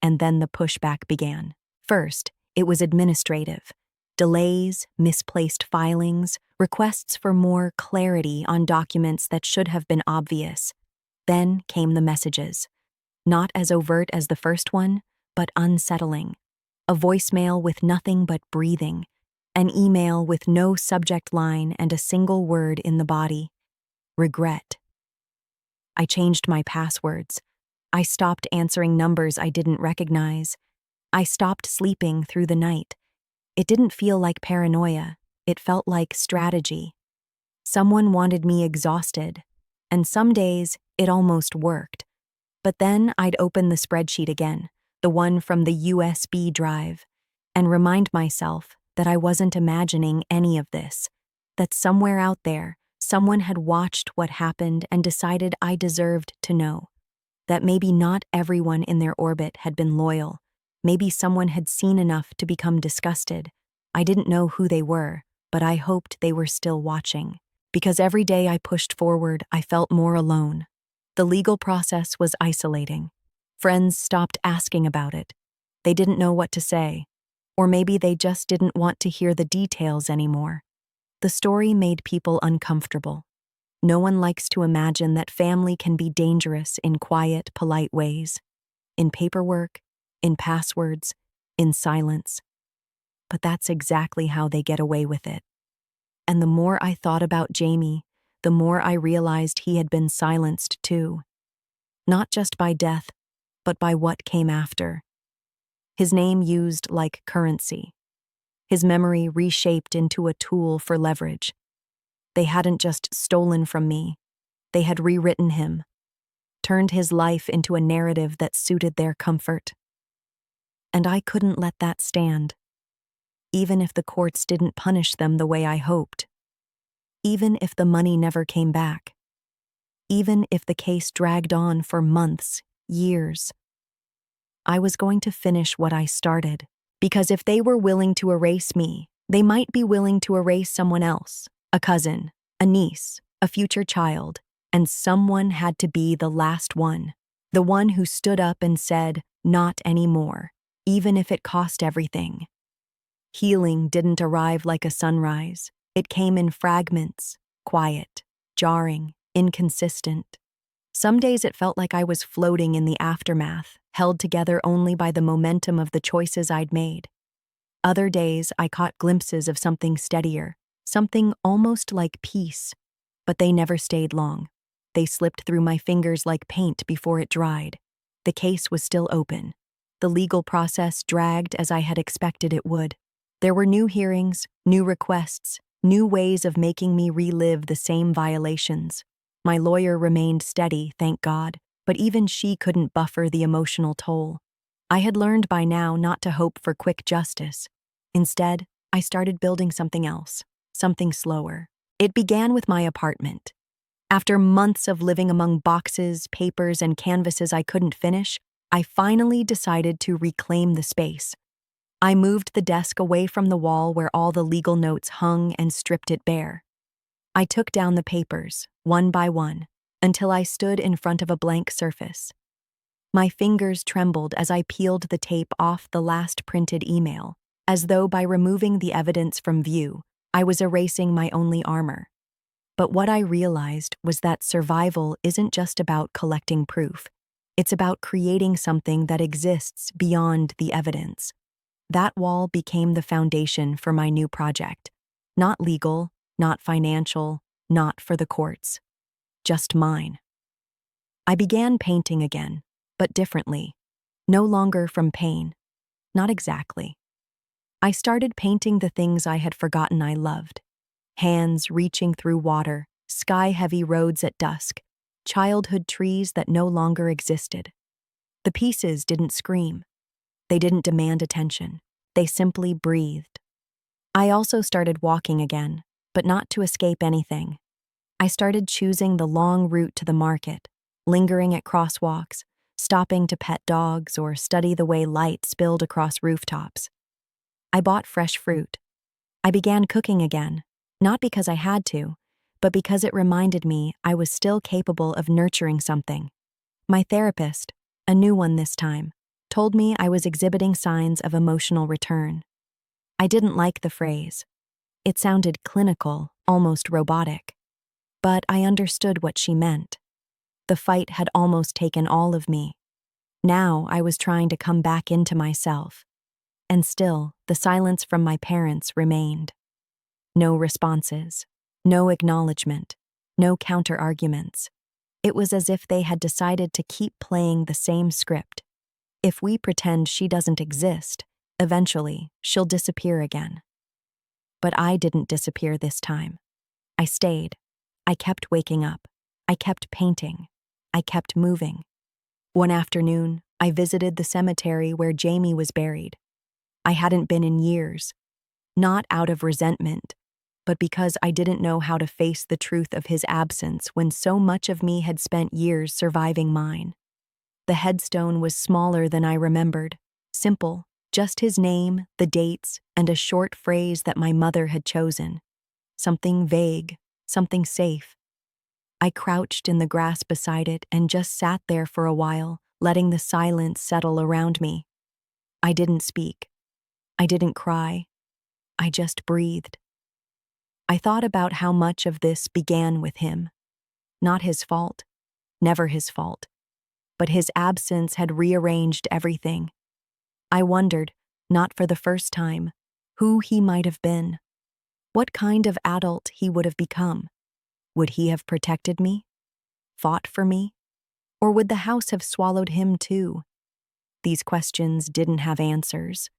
And then the pushback began. First, it was administrative. Delays, misplaced filings, requests for more clarity on documents that should have been obvious. Then came the messages. Not as overt as the first one, but unsettling. A voicemail with nothing but breathing. An email with no subject line and a single word in the body. Regret. I changed my passwords. I stopped answering numbers I didn't recognize. I stopped sleeping through the night. It didn't feel like paranoia. It felt like strategy. Someone wanted me exhausted, and some days it almost worked. But then I'd open the spreadsheet again, the one from the USB drive, and remind myself that I wasn't imagining any of this, that somewhere out there, someone had watched what happened and decided I deserved to know, that maybe not everyone in their orbit had been loyal. Maybe someone had seen enough to become disgusted. I didn't know who they were, but I hoped they were still watching. Because every day I pushed forward, I felt more alone. The legal process was isolating. Friends stopped asking about it. They didn't know what to say. Or maybe they just didn't want to hear the details anymore. The story made people uncomfortable. No one likes to imagine that family can be dangerous in quiet, polite ways. In paperwork, in passwords, in silence. But that's exactly how they get away with it. And the more I thought about Jamie, the more I realized he had been silenced too. Not just by death, but by what came after. His name used like currency. His memory reshaped into a tool for leverage. They hadn't just stolen from me. They had rewritten him, turned his life into a narrative that suited their comfort. And I couldn't let that stand. Even if the courts didn't punish them the way I hoped. Even if the money never came back. Even if the case dragged on for months, years. I was going to finish what I started, because if they were willing to erase me, they might be willing to erase someone else, a cousin, a niece, a future child, and someone had to be the last one, the one who stood up and said, "Not anymore," even if it cost everything. Healing didn't arrive like a sunrise. It came in fragments, quiet, jarring, inconsistent. Some days it felt like I was floating in the aftermath, held together only by the momentum of the choices I'd made. Other days I caught glimpses of something steadier, something almost like peace, but they never stayed long. They slipped through my fingers like paint before it dried. The case was still open. The legal process dragged as I had expected it would. There were new hearings, new requests, new ways of making me relive the same violations. My lawyer remained steady, thank God, but even she couldn't buffer the emotional toll. I had learned by now not to hope for quick justice. Instead, I started building something else, something slower. It began with my apartment. After months of living among boxes, papers, and canvases I couldn't finish, I finally decided to reclaim the space. I moved the desk away from the wall where all the legal notes hung and stripped it bare. I took down the papers, one by one, until I stood in front of a blank surface. My fingers trembled as I peeled the tape off the last printed email, as though by removing the evidence from view, I was erasing my only armor. But what I realized was that survival isn't just about collecting proof. It's about creating something that exists beyond the evidence. That wall became the foundation for my new project. Not legal, not financial, not for the courts. Just mine. I began painting again, but differently. No longer from pain. Not exactly. I started painting the things I had forgotten I loved. Hands reaching through water, sky-heavy roads at dusk, childhood trees that no longer existed. The pieces didn't scream. They didn't demand attention. They simply breathed. I also started walking again, but not to escape anything. I started choosing the long route to the market, lingering at crosswalks, stopping to pet dogs or study the way light spilled across rooftops. I bought fresh fruit. I began cooking again, not because I had to, but because it reminded me I was still capable of nurturing something. My therapist, a new one this time, told me I was exhibiting signs of emotional return. I didn't like the phrase. It sounded clinical, almost robotic. But I understood what she meant. The fight had almost taken all of me. Now I was trying to come back into myself. And still, the silence from my parents remained. No responses, no acknowledgement, no counter-arguments. It was as if they had decided to keep playing the same script. If we pretend she doesn't exist, eventually she'll disappear again. But I didn't disappear this time. I stayed. I kept waking up. I kept painting. I kept moving. One afternoon, I visited the cemetery where Jamie was buried. I hadn't been in years, not out of resentment, but because I didn't know how to face the truth of his absence when so much of me had spent years surviving mine. The headstone was smaller than I remembered, simple, just his name, the dates, and a short phrase that my mother had chosen. Something vague, something safe. I crouched in the grass beside it and just sat there for a while, letting the silence settle around me. I didn't speak. I didn't cry. I just breathed. I thought about how much of this began with him. Not his fault, never his fault, but his absence had rearranged everything. I wondered, not for the first time, who he might have been, what kind of adult he would have become. Would he have protected me? Fought for me? Or would the house have swallowed him too? These questions didn't have answers.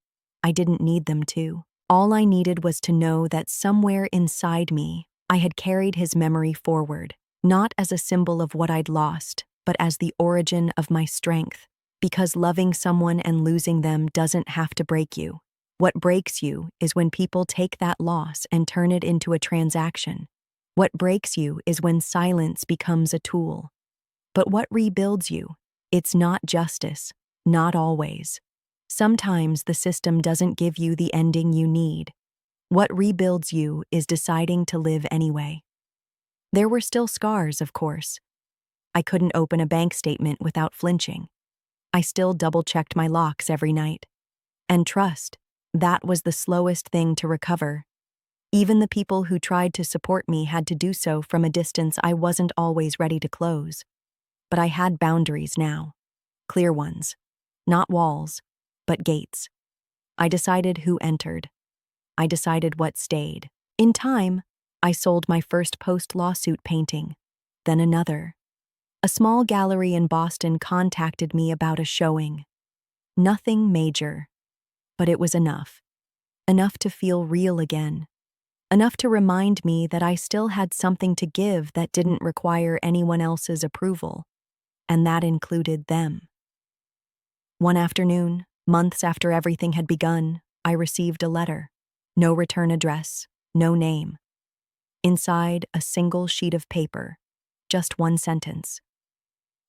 I didn't need them to. All I needed was to know that somewhere inside me, I had carried his memory forward, not as a symbol of what I'd lost, but as the origin of my strength. Because loving someone and losing them doesn't have to break you. What breaks you is when people take that loss and turn it into a transaction. What breaks you is when silence becomes a tool. But what rebuilds you? It's not justice, not always. Sometimes the system doesn't give you the ending you need. What rebuilds you is deciding to live anyway. There were still scars, of course. I couldn't open a bank statement without flinching. I still double-checked my locks every night. And trust, that was the slowest thing to recover. Even the people who tried to support me had to do so from a distance I wasn't always ready to close. But I had boundaries now. Clear ones. Not walls, but gates. I decided who entered. I decided what stayed. In time, I sold my first post-lawsuit painting, then another. A small gallery in Boston contacted me about a showing. Nothing major, but it was enough. Enough to feel real again. Enough to remind me that I still had something to give that didn't require anyone else's approval, and that included them. One afternoon, months after everything had begun, I received a letter. No return address, no name. Inside, a single sheet of paper, just one sentence.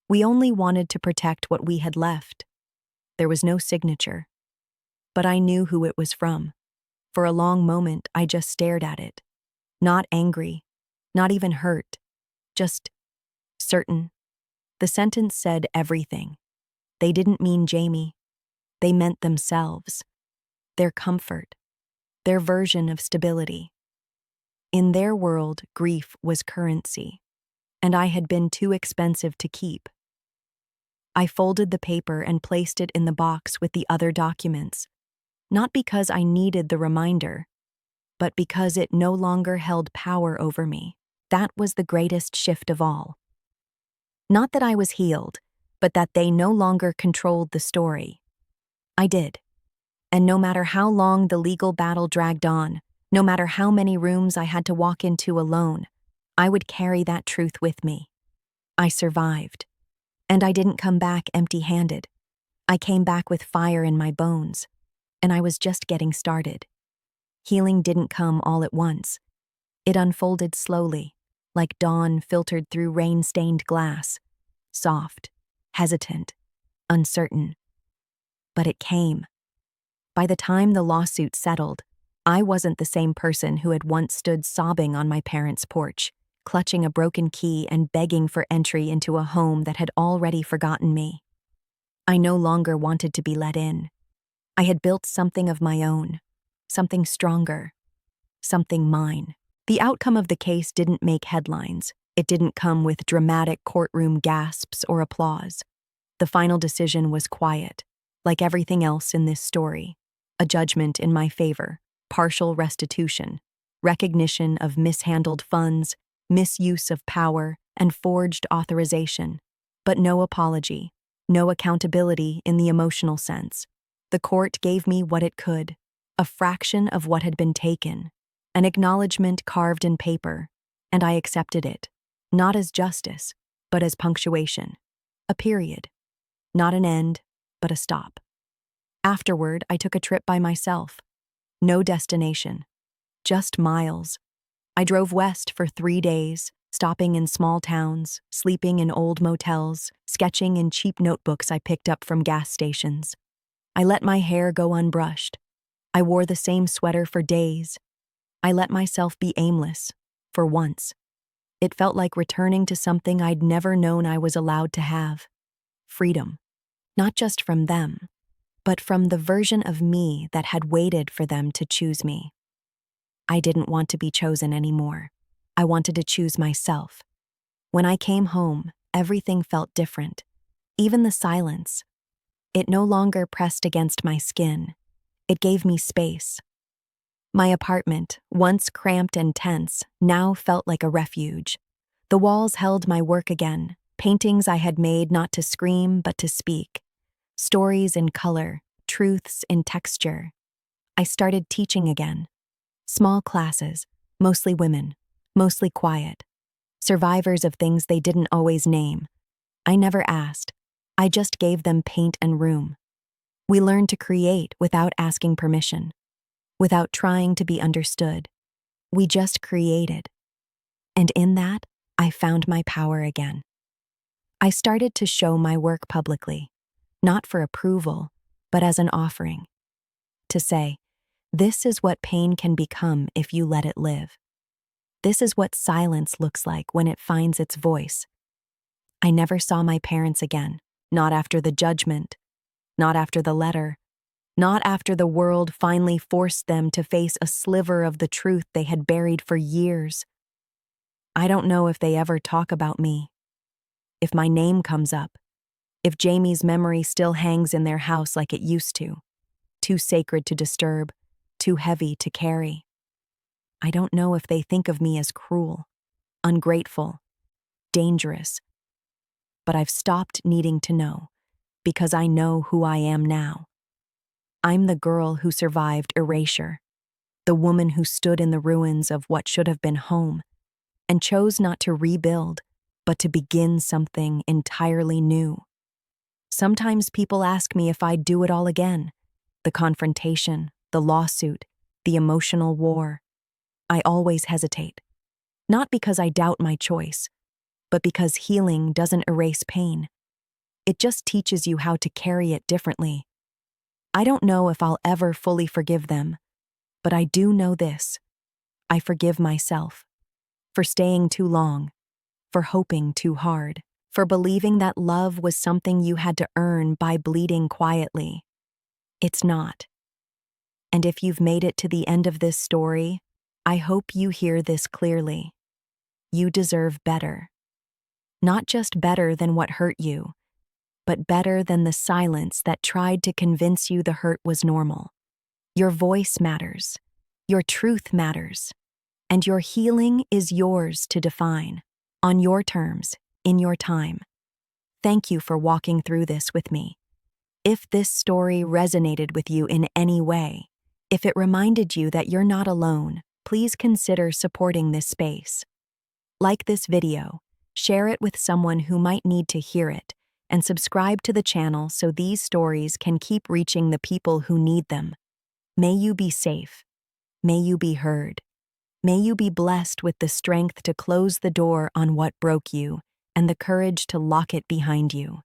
We only wanted to protect what we had left. There was no signature. But I knew who it was from. For a long moment, I just stared at it. Not angry, not even hurt, just certain. The sentence said everything. They didn't mean Jamie. They meant themselves, their comfort, their version of stability. In their world, grief was currency, and I had been too expensive to keep. I folded the paper and placed it in the box with the other documents, not because I needed the reminder, but because it no longer held power over me. That was the greatest shift of all. Not that I was healed, but that they no longer controlled the story. I did. And no matter how long the legal battle dragged on, no matter how many rooms I had to walk into alone, I would carry that truth with me. I survived. And I didn't come back empty-handed. I came back with fire in my bones, and I was just getting started. Healing didn't come all at once. It unfolded slowly, like dawn filtered through rain-stained glass, soft, hesitant, uncertain. But it came. By the time the lawsuit settled, I wasn't the same person who had once stood sobbing on my parents' porch, clutching a broken key and begging for entry into a home that had already forgotten me. I no longer wanted to be let in. I had built something of my own, something stronger, something mine. The outcome of the case didn't make headlines. It didn't come with dramatic courtroom gasps or applause. The final decision was quiet, like everything else in this story. A judgment in my favor, partial restitution, recognition of mishandled funds, misuse of power, and forged authorization. But no apology, no accountability in the emotional sense. The court gave me what it could, a fraction of what had been taken, an acknowledgement carved in paper, and I accepted it, not as justice, but as punctuation. A period. Not an end, but a stop. Afterward, I took a trip by myself. No destination, just miles. I drove west for 3 days, stopping in small towns, sleeping in old motels, sketching in cheap notebooks I picked up from gas stations. I let my hair go unbrushed. I wore the same sweater for days. I let myself be aimless, for once. It felt like returning to something I'd never known I was allowed to have. Freedom. Not just from them, but from the version of me that had waited for them to choose me. I didn't want to be chosen anymore. I wanted to choose myself. When I came home, everything felt different. Even the silence. It no longer pressed against my skin. It gave me space. My apartment, once cramped and tense, now felt like a refuge. The walls held my work again, paintings I had made not to scream but to speak. Stories in color, truths in texture. I started teaching again. Small classes, mostly women, mostly quiet. Survivors of things they didn't always name. I never asked. I just gave them paint and room. We learned to create without asking permission, without trying to be understood. We just created. And in that, I found my power again. I started to show my work publicly, not for approval, but as an offering. To say, this is what pain can become if you let it live. This is what silence looks like when it finds its voice. I never saw my parents again, not after the judgment, not after the letter, not after the world finally forced them to face a sliver of the truth they had buried for years. I don't know if they ever talk about me, if my name comes up, if Jamie's memory still hangs in their house like it used to, too sacred to disturb, too heavy to carry. I don't know if they think of me as cruel, ungrateful, dangerous, but I've stopped needing to know, because I know who I am now. I'm the girl who survived erasure, the woman who stood in the ruins of what should have been home, and chose not to rebuild, but to begin something entirely new. Sometimes people ask me if I'd do it all again. The confrontation, the lawsuit, the emotional war. I always hesitate. Not because I doubt my choice, but because healing doesn't erase pain. It just teaches you how to carry it differently. I don't know if I'll ever fully forgive them, but I do know this. I forgive myself for staying too long, for hoping too hard, for believing that love was something you had to earn by bleeding quietly. It's not. And if you've made it to the end of this story, I hope you hear this clearly. You deserve better. Not just better than what hurt you, but better than the silence that tried to convince you the hurt was normal. Your voice matters. Your truth matters. And your healing is yours to define, on your terms, in your time. Thank you for walking through this with me. If this story resonated with you in any way, if it reminded you that you're not alone, please consider supporting this space. Like this video, share it with someone who might need to hear it, and subscribe to the channel so these stories can keep reaching the people who need them. May you be safe. May you be heard. May you be blessed with the strength to close the door on what broke you and the courage to lock it behind you.